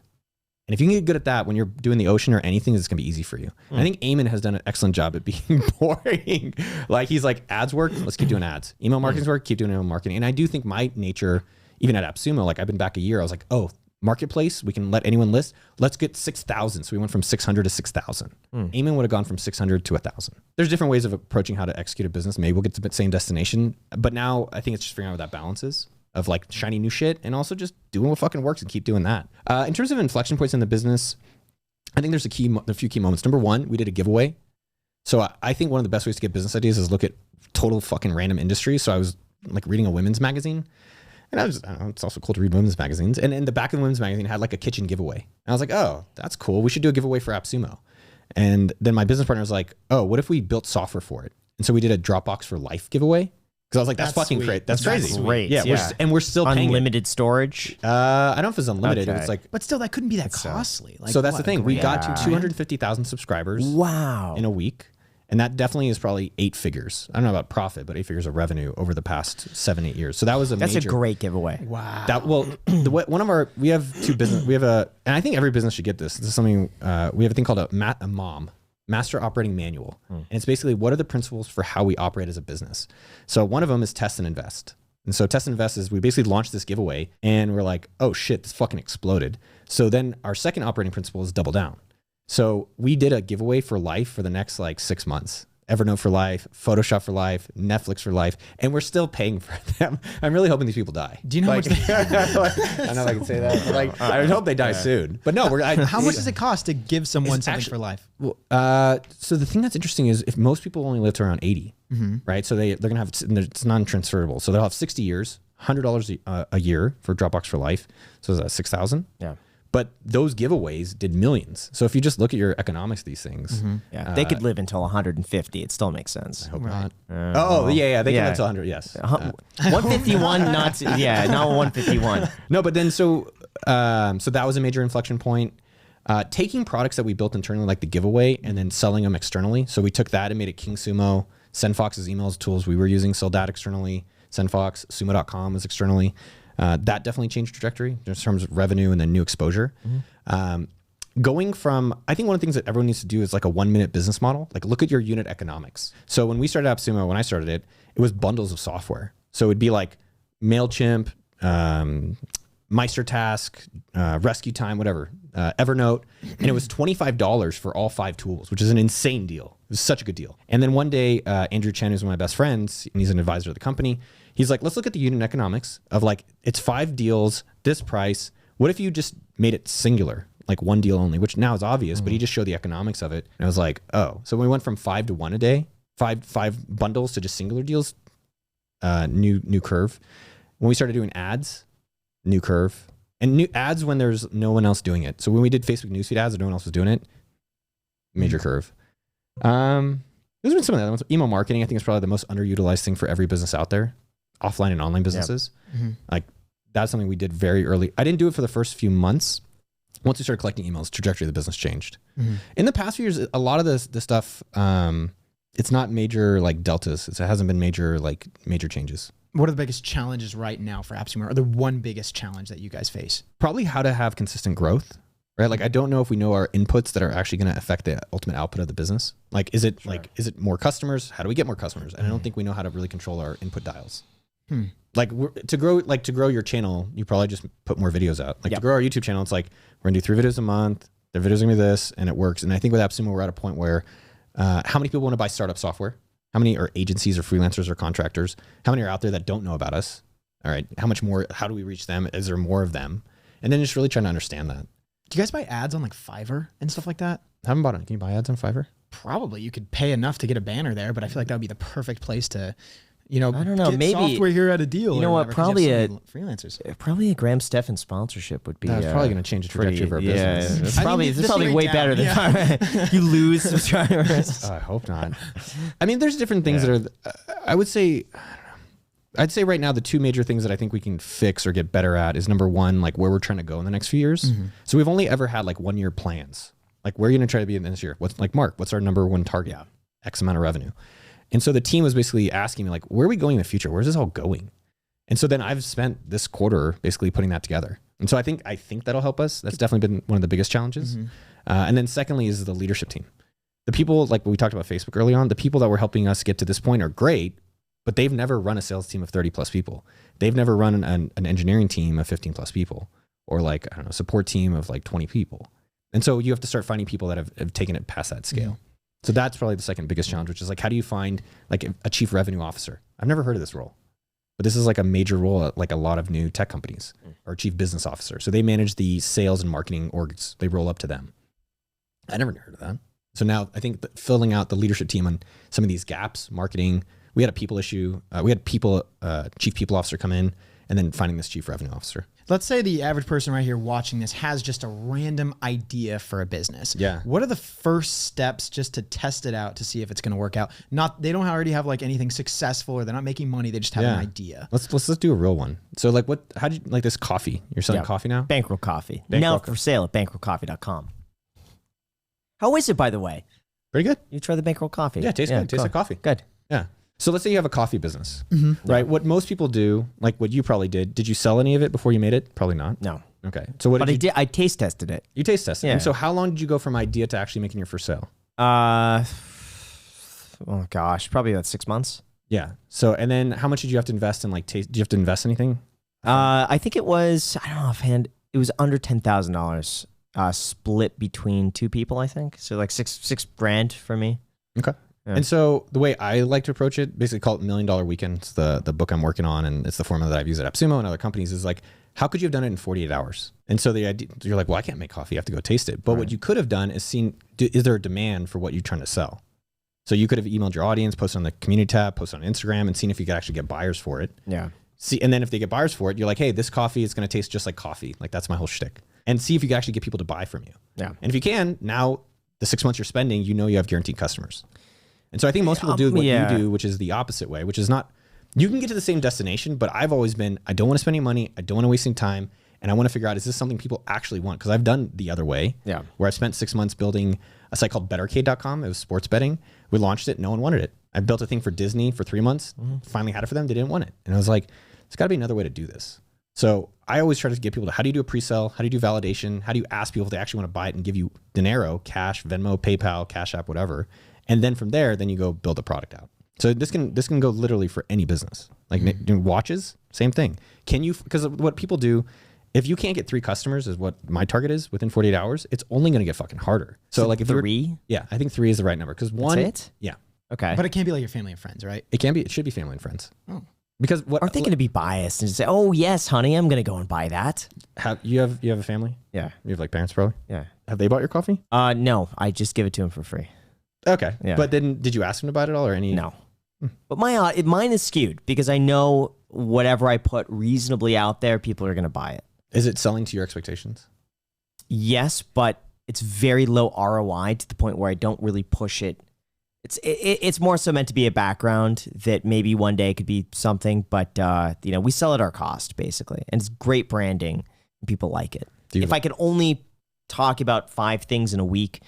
Speaker 1: And if you can get good at that when you're doing the ocean or anything, it's going to be easy for you. And I think Eamon has done an excellent job at being boring. Like he's like, ads work, let's keep doing ads. Email marketing's work, keep doing email marketing. And I do think my nature, even at AppSumo, like I've been back a year, I was like, oh, marketplace, we can let anyone list. Let's get 6,000. So we went from 600 to 6,000. Eamon would have gone from 600 to 1,000. There's different ways of approaching how to execute a business. Maybe we'll get to the same destination. But now I think it's just figuring out what that balance is. Of like shiny new shit and also just doing what fucking works and keep doing that. In terms of inflection points in the business, I think there's a few key moments. Number one, we did a giveaway. So I think one of the best ways to get business ideas is look at total fucking random industries. So I was like reading a women's magazine, and I don't know, it's also cool to read women's magazines. And in the back of the women's magazine had like a kitchen giveaway. And I was like, oh, that's cool. We should do a giveaway for AppSumo. And then my business partner was like, oh, what if we built software for it? And so we did a Dropbox for Life giveaway. Because I was like, that's fucking
Speaker 3: sweet.
Speaker 1: great. That's crazy.
Speaker 2: Great.
Speaker 1: Yeah. We're still paying
Speaker 2: unlimited storage.
Speaker 1: I don't know if it's unlimited.
Speaker 2: Okay.
Speaker 1: It's like,
Speaker 3: But still, that couldn't be that costly. Like,
Speaker 1: so that's the thing. We got to
Speaker 3: $250,000?
Speaker 1: 250,000 subscribers.
Speaker 2: Wow.
Speaker 1: In a week. And that definitely is probably 8 figures. I don't know about profit, but 8 figures of revenue over the past 7-8 years. So that was
Speaker 2: That's a great giveaway.
Speaker 3: Wow.
Speaker 1: We have 2 business. And I think every business should get this. This is something, we have a thing called a MOM. Master Operating Manual. And it's basically what are the principles for how we operate as a business. So one of them is test and invest. And so test and invest is we basically launched this giveaway and we're like, oh shit, this fucking exploded. So then our second operating principle is double down. So we did a giveaway for life for the next like 6 months. Evernote for life, Photoshop for life, Netflix for life, and we're still paying for them. I'm really hoping these people die.
Speaker 3: Do you know how much
Speaker 1: I don't know if I can say that. But like, I hope they die soon. But no,
Speaker 3: how much does it cost to give someone something for life?
Speaker 1: Well, so the thing that's interesting is if most people only live to around 80, right? So they're gonna have it's non-transferable. So they'll have 60 years, $100 a year for Dropbox for life. So that's 6,000.
Speaker 2: Yeah.
Speaker 1: But those giveaways did millions. So if you just look at your economics of these things,
Speaker 2: They could live until 150. It still makes sense.
Speaker 1: I hope not. They can live to 100. Yes.
Speaker 2: 151, not 151.
Speaker 1: No, but then so that was a major inflection point. Taking products that we built internally, like the giveaway, and then selling them externally. So we took that and made it King Sumo. SendFox's emails tools we were using sold that externally. SendFox, Sumo.com was externally. That definitely changed trajectory in terms of revenue and then new exposure. Going from, I think one of the things that everyone needs to do is like a 1-minute business model. Like look at your unit economics. So when we started AppSumo, when I started it, it was bundles of software. So it'd be like MailChimp, MeisterTask, Rescue Time, whatever, Evernote. And it was $25 for all 5 tools, which is an insane deal. It was such a good deal. And then one day, Andrew Chen, who's one of my best friends, and he's an advisor of the company, he's like, let's look at the unit economics of like, it's 5 deals, this price. What if you just made it singular, like one deal only, which now is obvious, but he just showed the economics of it. And I was like, oh, so when we went from 5 to 1 a day, five bundles to just singular deals, new curve. When we started doing ads, new curve, and new ads when there's no one else doing it. So when we did Facebook newsfeed ads and no one else was doing it, major curve. There's been some of the other ones. Email marketing, I think, is probably the most underutilized thing for every business out there. Offline and online businesses. Like that's something we did very early. I didn't do it for the first few months. Once we started collecting emails, trajectory of the business changed. In the past few years, a lot of this stuff, it's not major like deltas. It hasn't been major changes.
Speaker 3: What are the biggest challenges right now for AppSumo? Or the one biggest challenge that you guys face?
Speaker 1: Probably how to have consistent growth, right? Like I don't know if we know our inputs that are actually going to affect the ultimate output of the business. Like, is it more customers? How do we get more customers? And I don't think we know how to really control our input dials. Like to grow your channel, you probably just put more videos out. Like to grow our YouTube channel, it's like we're gonna do 3 videos a month. The videos are gonna be this, and it works. And I think with AppSumo, we're at a point where how many people want to buy startup software? How many are agencies or freelancers or contractors? How many are out there that don't know about us? All right, how much more? How do we reach them? Is there more of them? And then just really trying to understand that.
Speaker 3: Do you guys buy ads on like Fiverr and stuff like that?
Speaker 1: I haven't bought it. Can you buy ads on Fiverr?
Speaker 3: Probably. You could pay enough to get a banner there, but I feel like that would be the perfect place to. I don't know.
Speaker 2: Get maybe
Speaker 3: software here at a deal.
Speaker 2: You know what? Probably
Speaker 3: freelancers.
Speaker 2: Probably a Graham Stephan sponsorship would be.
Speaker 1: That's probably going to change the trajectory of our business.
Speaker 2: It's probably way better than you lose subscribers.
Speaker 1: I hope not. I mean, there's different things that are. I would say. I'd say right now the 2 major things that I think we can fix or get better at is number 1, like where we're trying to go in the next few years. So we've only ever had like 1-year plans. Like where are you going to try to be in this year? What's our number 1 target? X amount of revenue. And so the team was basically asking me like, where are we going in the future? Where's this all going? And so then I've spent this quarter basically putting that together. And so I think that'll help us. That's definitely been one of the biggest challenges. And then secondly is the leadership team. The people, like we talked about Facebook early on, the people that were helping us get to this point are great, but they've never run a sales team of 30 plus people. They've never run an engineering team of 15 plus people, or like, I don't know, support team of like 20 people. And so you have to start finding people that have taken it past that scale. So that's probably the second biggest challenge, which is like, how do you find like a chief revenue officer? I've never heard of this role, but this is like a major role at like a lot of new tech companies, or chief business officer. So they manage the sales and marketing orgs. They roll up to them. I never heard of that. So now I think filling out the leadership team on some of these gaps, marketing, we had a people issue. We had chief people officer come in, and then finding this chief revenue officer.
Speaker 3: Let's say the average person right here watching this has just a random idea for a business.
Speaker 1: Yeah.
Speaker 3: What are the first steps just to test it out to see if it's going to work out? They don't already have like anything successful, or they're not making money. They just have an idea.
Speaker 1: Let's do a real one. So like how do you like this coffee? You're selling coffee now?
Speaker 2: Bankroll Coffee. Now for sale at bankrollcoffee.com. How is it, by the way?
Speaker 1: Pretty good.
Speaker 2: You try the Bankroll Coffee.
Speaker 1: Yeah, tastes good. Tastes like coffee.
Speaker 2: Good.
Speaker 1: Yeah. So let's say you have a coffee business, right? What most people do, like what you probably did you sell any of it before you made it? Probably not.
Speaker 2: No.
Speaker 1: Okay. So
Speaker 2: I taste tested it.
Speaker 1: You taste tested it.
Speaker 2: Yeah.
Speaker 1: And so how long did you go from idea to actually making your first sale?
Speaker 2: Oh gosh, probably about 6 months.
Speaker 1: Yeah. So, and then how much did you have to invest in did you have to invest anything?
Speaker 2: I think it was, I don't know offhand, it was under $10,000 split between 2 people, I think. So like six grand for me.
Speaker 1: Okay. Yeah. And so the way I like to approach it, basically call it $1 Million Weekend. It's the book I'm working on, and it's the formula that I've used at AppSumo and other companies, is like, how could you have done it in 48 hours? And so the idea, you're like, well, I can't make coffee. I have to go taste it. But what you could have done is seen, is there a demand for what you're trying to sell? So you could have emailed your audience, posted on the community tab, posted on Instagram, and seen if you could actually get buyers for it.
Speaker 2: Yeah.
Speaker 1: See, and then if they get buyers for it, you're like, hey, this coffee is going to taste just like coffee. Like, that's my whole shtick. And see if you can actually get people to buy from you. Yeah. And if you can, now the 6 months you're spending, you know you have guaranteed customers. And so I think most people do what you do, which is the opposite way, which is not, you can get to the same destination, but I've always been, I don't want to spend any money. I don't want to waste any time. And I want to figure out, is this something people actually want? Because I've done the other way, where I spent 6 months building a site called bettercade.com. It was sports betting. We launched it. No one wanted it. I built a thing for Disney for 3 months. Finally had it for them. They didn't want it. And I was like, there's got to be another way to do this. So I always try to get people to, how do you do a pre-sale? How do you do validation? How do you ask people if they actually want to buy it and give you dinero, cash, Venmo, PayPal, Cash App, whatever. And then from there, then you go build a product out. So this can go literally for any business. Like watches, same thing. Can you, because what people do, if you can't get 3 customers is what my target is within 48 hours, it's only going to get fucking harder. So like if
Speaker 2: 3?
Speaker 1: Yeah, I think 3 is the right number. Because one,
Speaker 2: that's it?
Speaker 1: Yeah.
Speaker 2: Okay.
Speaker 3: But it can't be like your family and friends, right?
Speaker 1: It should be family and friends. Oh. Because what
Speaker 2: aren't they going to be biased and say, "Oh yes, honey, I'm going to go and buy that"?
Speaker 1: You have a family?
Speaker 2: Yeah.
Speaker 1: You have like parents probably?
Speaker 2: Yeah.
Speaker 1: Have they bought your coffee?
Speaker 2: No, I just give it to him for free.
Speaker 1: Okay.
Speaker 2: Yeah.
Speaker 1: But then did you ask them to buy it at all or any?
Speaker 2: No. But mine is skewed because I know whatever I put reasonably out there, people are going to buy it.
Speaker 1: Is it selling to your expectations?
Speaker 2: Yes, but it's very low ROI to the point where I don't really push it. It's more so meant to be a background that maybe one day could be something, but we sell at our cost basically, and it's great branding and people like it. If I could only talk about 5 things in a week,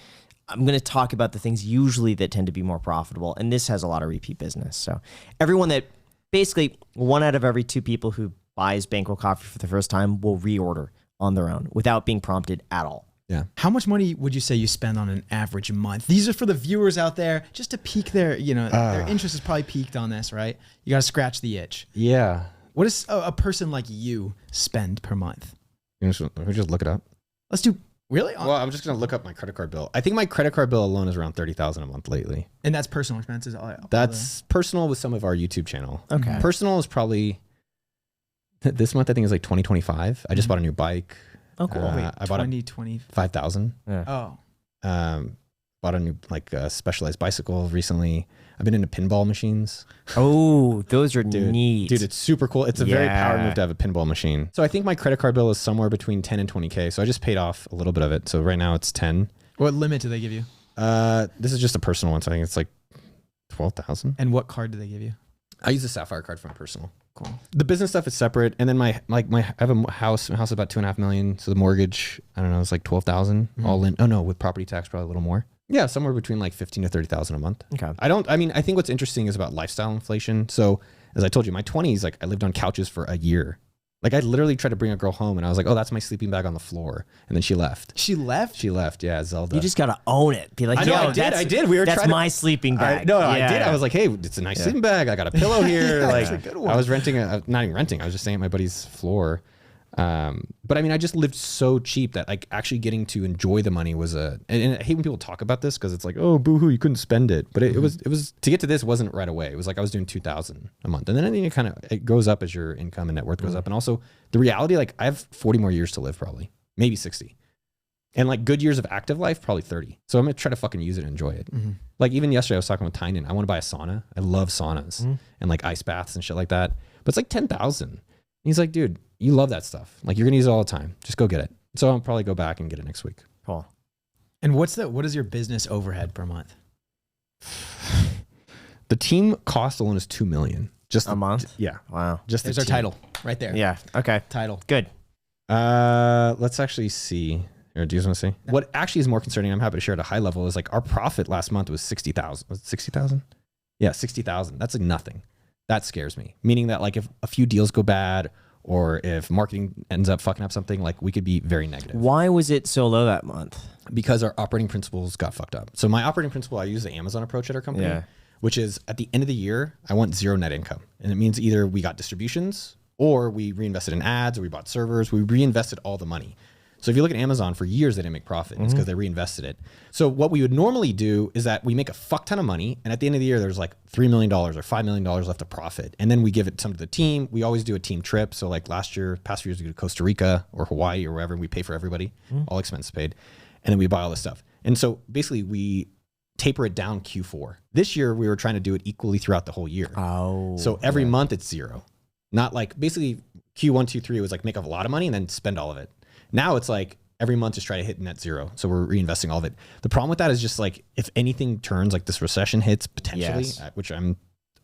Speaker 2: I'm going to talk about the things usually that tend to be more profitable, and this has a lot of repeat business. So everyone that basically 1 out of every 2 people who buys Bankroll coffee for the first time will reorder on their own without being prompted at all.
Speaker 1: Yeah.
Speaker 3: How much money would you say you spend on an average month? These are for the viewers out there, just to pique their, their interest is probably peaked on this, right? You got to scratch the itch.
Speaker 1: Yeah.
Speaker 3: What does a person like you spend per month?
Speaker 1: We just look it up.
Speaker 3: Let's do, really?
Speaker 1: Well, I'm just going to look up my credit card bill. I think my credit card bill alone is around $30,000 a month lately.
Speaker 3: And that's personal expenses?
Speaker 1: That's personal with some of our YouTube channel.
Speaker 2: Okay.
Speaker 1: Personal is probably, this month I think is like 2025. I just bought a new bike.
Speaker 2: Oh, cool.
Speaker 3: Wait,
Speaker 1: I bought 5,000.
Speaker 2: Yeah.
Speaker 3: Oh.
Speaker 1: Bought a new specialized bicycle recently. I've been into pinball machines.
Speaker 2: Oh, those are neat.
Speaker 1: Dude, it's super cool. It's a very power move to have a pinball machine. So I think my credit card bill is somewhere between 10 and 20K. So I just paid off a little bit of it. So right now it's 10.
Speaker 3: What limit do they give you?
Speaker 1: This is just a personal one. So I think it's like 12,000.
Speaker 3: And what card do they give you?
Speaker 1: I use the Sapphire card for my personal.
Speaker 3: Cool.
Speaker 1: The business stuff is separate, and then I have a house about $2.5 million. So the mortgage, I don't know, it's like 12,000 all in. Oh no, with property tax probably a little more. Yeah, somewhere between like 15 to 30,000 a month.
Speaker 2: Okay.
Speaker 1: I think what's interesting is about lifestyle inflation. So as I told you, my 20s, like I lived on couches for a year. Like I literally tried to bring a girl home, and I was like, "Oh, that's my sleeping bag on the floor," and then she left.
Speaker 3: She left.
Speaker 1: Yeah, Zelda.
Speaker 2: You just gotta own it. Be like,
Speaker 1: I did. We were
Speaker 2: that's
Speaker 1: trying
Speaker 2: my sleeping bag.
Speaker 1: I did. I was like, "Hey, it's a nice sleeping bag. I got a pillow here." Like, a good one. I was renting not even renting. I was just staying at my buddy's floor. But I mean, I just lived so cheap that like actually getting to enjoy the money was and I hate when people talk about this because it's like, oh, boohoo, you couldn't spend it. But it was to get to this wasn't right away. It was like I was doing 2,000 a month, and then it goes up as your income and net worth goes up, and also the reality, like I have 40 more years to live, probably maybe 60, and like good years of active life, probably 30. So I'm gonna try to fucking use it and enjoy it. Like even yesterday, I was talking with Tynan. I want to buy a sauna. I love saunas and like ice baths and shit like that. But it's like 10,000. He's like, dude, you love that stuff. Like you're gonna use it all the time. Just go get it. So I'll probably go back and get it next week.
Speaker 2: Cool.
Speaker 3: And what is your business overhead per month?
Speaker 1: The team cost alone is $2 million. Just
Speaker 2: a month?
Speaker 1: Yeah.
Speaker 2: Wow.
Speaker 3: Just there's our title right there.
Speaker 2: Yeah. Okay.
Speaker 3: Title.
Speaker 2: Good.
Speaker 1: Let's actually see. Or do you want to see? What actually is more concerning, I'm happy to share at a high level, is like our profit last month was 60,000. Was it 60,000? Yeah, 60,000. That's like nothing. That scares me. Meaning that like if a few deals go bad or if marketing ends up fucking up something, like we could be very negative.
Speaker 2: Why was it so low that month?
Speaker 1: Because our operating principles got fucked up. So my operating principle, I use the Amazon approach at our company, which is at the end of the year, I want 0 net income. And it means either we got distributions or we reinvested in ads or we bought servers. We reinvested all the money. So if you look at Amazon, for years they didn't make profit. It's because they reinvested it. So what we would normally do is that we make a fuck ton of money, and at the end of the year, there's like $3 million or $5 million left of profit, and then we give it some to the team. We always do a team trip. So like past few years, we go to Costa Rica or Hawaii or wherever, and we pay for everybody, all expenses paid, and then we buy all this stuff. And so basically, we taper it down Q4. This year, we were trying to do it equally throughout the whole year.
Speaker 2: Oh,
Speaker 1: so every month it's zero. Not like basically Q1, 2, 3 was like make a lot of money and then spend all of it. Now it's like every month just try to hit net zero. So we're reinvesting all of it. The problem with that is just like if anything turns, like this recession hits potentially, which I'm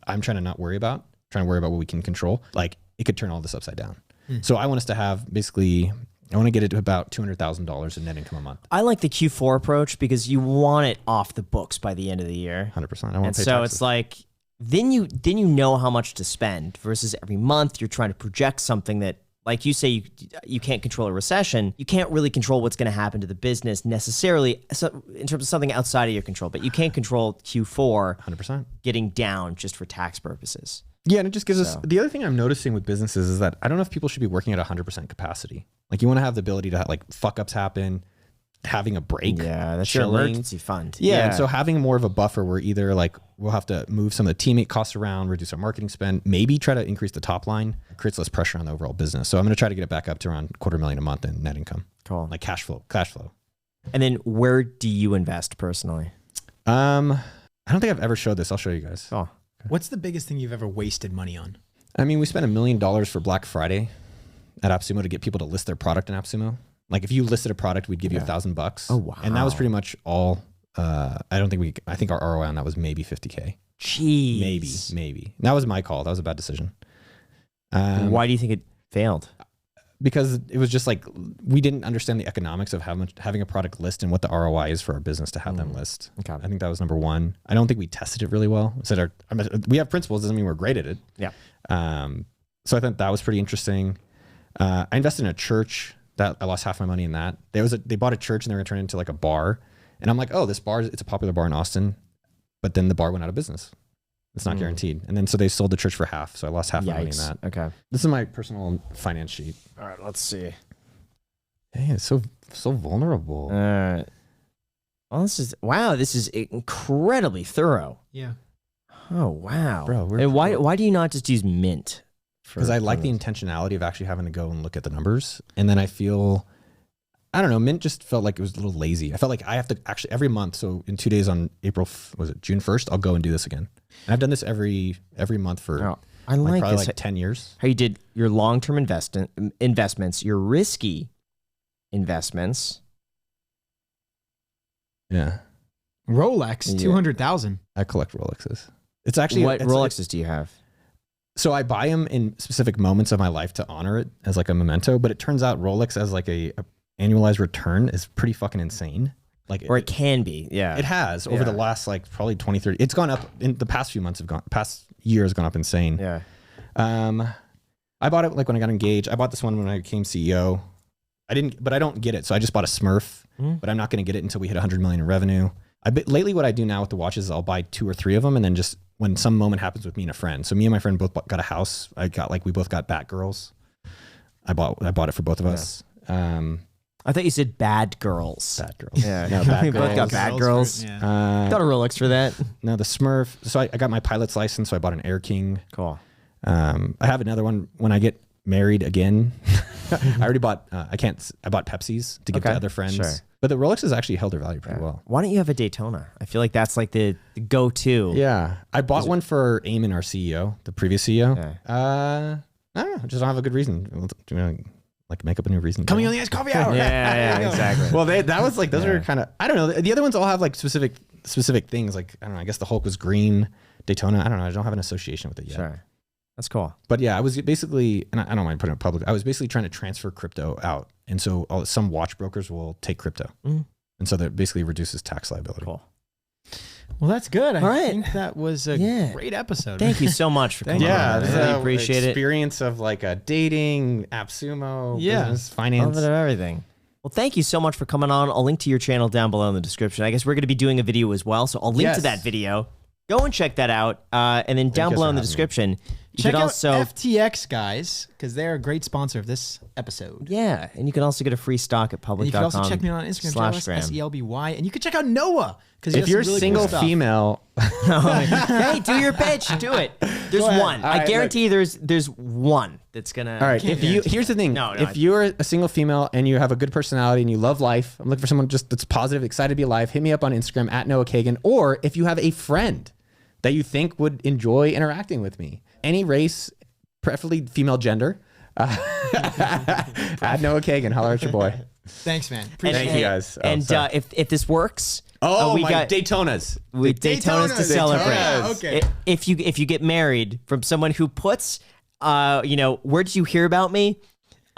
Speaker 1: trying to not worry about, trying to worry about what we can control. Like it could turn all this upside down. So I want us to have basically, I want to get it to about $200,000 in net income a month.
Speaker 2: I like the Q4 approach because you want it off the books by the end of the year.
Speaker 1: 100%. I want
Speaker 2: And
Speaker 1: to pay
Speaker 2: so
Speaker 1: taxes.
Speaker 2: it's like then you know how much to spend versus every month you're trying to project something that, like you say, you can't control a recession. You can't really control what's going to happen to the business necessarily, so in terms of something outside of your control. But you can't control Q4
Speaker 1: 100%.
Speaker 2: getting down just for tax purposes.
Speaker 1: Yeah, and it just gives us, the other thing I'm noticing with businesses is that I don't know if people should be working at 100% capacity. Like you want to have the ability to like fuck ups happen, having a break.
Speaker 2: Yeah, that's your
Speaker 1: chilling.
Speaker 2: emergency fund.
Speaker 1: Yeah, and so having more of a buffer where either like we'll have to move some of the teammate costs around, reduce our marketing spend, maybe try to increase the top line, creates less pressure on the overall business. So I'm going to try to get it back up to around $250,000 a month in net income.
Speaker 2: Cool.
Speaker 1: Like cash flow.
Speaker 2: And then where do you invest personally?
Speaker 1: I don't think I've ever showed this. I'll show you guys.
Speaker 2: Oh,
Speaker 3: What's the biggest thing you've ever wasted money on?
Speaker 1: I mean, we spent $1 million for Black Friday at AppSumo to get people to list their product in AppSumo. Like if you listed a product, we'd give you $1,000.
Speaker 2: Oh, wow.
Speaker 1: And that was pretty much all. I think our ROI on that was maybe $50K.
Speaker 2: Jeez.
Speaker 1: Maybe. That was my call. That was a bad decision.
Speaker 2: Why do you think it failed?
Speaker 1: Because it was just like we didn't understand the economics of how much having a product list and what the ROI is for our business to have them list.
Speaker 2: Okay.
Speaker 1: I think that was number one. I don't think we tested it really well. We have principles, doesn't mean we're great at it.
Speaker 2: Yeah.
Speaker 1: So I thought that was pretty interesting. I invested in a church that I lost half my money in that. They bought a church and they were going to turn it into like a bar. And I'm like, oh, this bar, it's a popular bar in Austin. But then the bar went out of business. It's not guaranteed. And then so they sold the church for half. So I lost half my money in that.
Speaker 2: Okay.
Speaker 1: This is my personal finance sheet.
Speaker 2: All right, let's see.
Speaker 1: Hey, it's so vulnerable.
Speaker 2: All right. Well, this is incredibly thorough.
Speaker 3: Yeah.
Speaker 2: Oh, wow.
Speaker 1: Bro,
Speaker 2: and why do you not just use Mint?
Speaker 1: Because I like the intentionality of actually having to go and look at the numbers. And then I feel, I don't know, Mint just felt like it was a little lazy. I felt like I have to actually every month. So in 2 days on June 1st, I'll go and do this again. And I've done this every month for probably
Speaker 2: this.
Speaker 1: like 10 years.
Speaker 2: How you did your long-term investments, your risky investments.
Speaker 1: Yeah.
Speaker 3: Rolex, 200,000.
Speaker 1: I collect Rolexes. It's actually
Speaker 2: What Rolexes do you have?
Speaker 1: So I buy them in specific moments of my life to honor it as like a memento, but it turns out Rolex as like a annualized return is pretty fucking insane. Like,
Speaker 2: or it can be, yeah.
Speaker 1: It has over the last like probably 20, 30. It's gone up in the past few months. Past year has gone up insane.
Speaker 2: Yeah.
Speaker 1: I bought it like when I got engaged. I bought this one when I became CEO. But I don't get it. So I just bought a Smurf, but I'm not going to get it until we hit 100 million in revenue. Lately, what I do now with the watches is I'll buy 2 or 3 of them, and then just when some moment happens with me and a friend. So me and my friend both got a house. We both got Batgirls. I bought it for both of us.
Speaker 2: I thought you said bad girls.
Speaker 1: Bad girls.
Speaker 2: Yeah,
Speaker 1: no, bad
Speaker 2: we
Speaker 1: girls.
Speaker 2: both got bad girls.
Speaker 3: Yeah.
Speaker 2: Got a Rolex for that.
Speaker 1: No, the Smurf. So I got my pilot's license, so I bought an Air King.
Speaker 2: Cool.
Speaker 1: I have another one when I get married again. I already bought. I bought Pepsis to give to other friends. Sure. But the Rolex has actually held their value pretty well.
Speaker 2: Why don't you have a Daytona? I feel like that's like the go-to.
Speaker 1: Yeah, I bought one for Eamon, our CEO, the previous CEO. Yeah. I don't know. I just don't have a good reason. Do you want to like make up a new reason?
Speaker 3: Coming on the Ice Coffee Hour.
Speaker 2: Yeah, exactly.
Speaker 1: Well, that was like those are kind of, I don't know. The other ones all have like specific things. Like I don't know. I guess the Hulk was green. Daytona. I don't know. I don't have an association with it yet.
Speaker 2: Sure. That's cool.
Speaker 1: But yeah, I was basically, and I don't mind putting it public. I was basically trying to transfer crypto out, and so some watch brokers will take crypto, and so that basically reduces tax liability.
Speaker 2: Cool.
Speaker 3: Well, that's good.
Speaker 2: All right.
Speaker 3: I think that was a great episode.
Speaker 2: Thank you so much for coming on.
Speaker 1: Yeah,
Speaker 2: I really appreciate it.
Speaker 1: Experience of like dating, AppSumo, business, finance,
Speaker 2: of everything. Well, thank you so much for coming on. I'll link to your channel down below in the description. I guess we're going to be doing a video as well, so I'll link to that video. Go and check that out. And then down below in the description, You
Speaker 3: Check
Speaker 2: could
Speaker 3: out
Speaker 2: also
Speaker 3: FTX, guys, because they're a great sponsor of this episode.
Speaker 2: Yeah, and you can also get a free stock at
Speaker 3: And
Speaker 2: public.com.
Speaker 3: you can also check me out on Instagram, JLSSELBY. And you can check out Noah.
Speaker 1: If you're a single female,
Speaker 2: Hey, do your pitch. Do it. There's one. I
Speaker 1: right,
Speaker 2: guarantee there's one that's gonna.
Speaker 1: all right. Here's the thing.
Speaker 2: No,
Speaker 1: if you're a single female and you have a good personality and you love life, I'm looking for someone just that's positive, excited to be alive. Hit me up on Instagram at Noah Kagan. Or if you have a friend that you think would enjoy interacting with me, any race, preferably female gender, at Noah Kagan. Holler at your boy.
Speaker 3: Thanks, man.
Speaker 1: Thank you guys.
Speaker 2: And if this works,
Speaker 1: we
Speaker 2: got
Speaker 1: got Daytonas.
Speaker 2: Daytonas to celebrate.
Speaker 3: Okay.
Speaker 2: If you get married from someone who puts, where did you hear about me?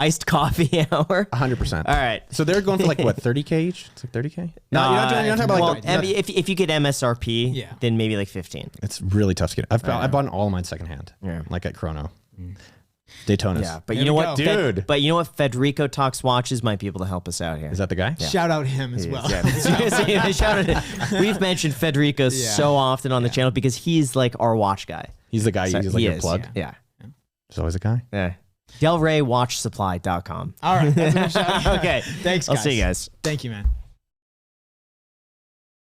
Speaker 2: Iced coffee hour.
Speaker 1: 100%.
Speaker 2: All right.
Speaker 1: So they're going for like what, 30K each? It's like 30K? No, you're not talking about
Speaker 2: well,
Speaker 1: like
Speaker 2: if you get MSRP,
Speaker 3: Yeah.
Speaker 2: then maybe like 15.
Speaker 1: it's really tough to get. I bought all of mine secondhand.
Speaker 2: Yeah.
Speaker 1: Like at Chrono. Daytonas.
Speaker 2: Yeah, but
Speaker 3: There
Speaker 2: you know
Speaker 3: we
Speaker 2: what,
Speaker 3: go.
Speaker 1: Dude.
Speaker 2: But you know what? Federico Talks Watches might be able to help us out here.
Speaker 1: Is that the guy?
Speaker 3: Shout out him as well.
Speaker 2: Yeah. We've mentioned Federico so often on the channel because he's like our watch guy.
Speaker 1: He's the guy you use like
Speaker 2: he
Speaker 1: your
Speaker 2: is,
Speaker 1: plug.
Speaker 2: Yeah.
Speaker 1: There's always a guy.
Speaker 2: Yeah. DelReyWatchSupply.com.
Speaker 3: All right. That's a good shout out.
Speaker 2: Okay.
Speaker 3: Thanks,
Speaker 2: I'll
Speaker 3: guys.
Speaker 2: see you guys.
Speaker 3: Thank you, man.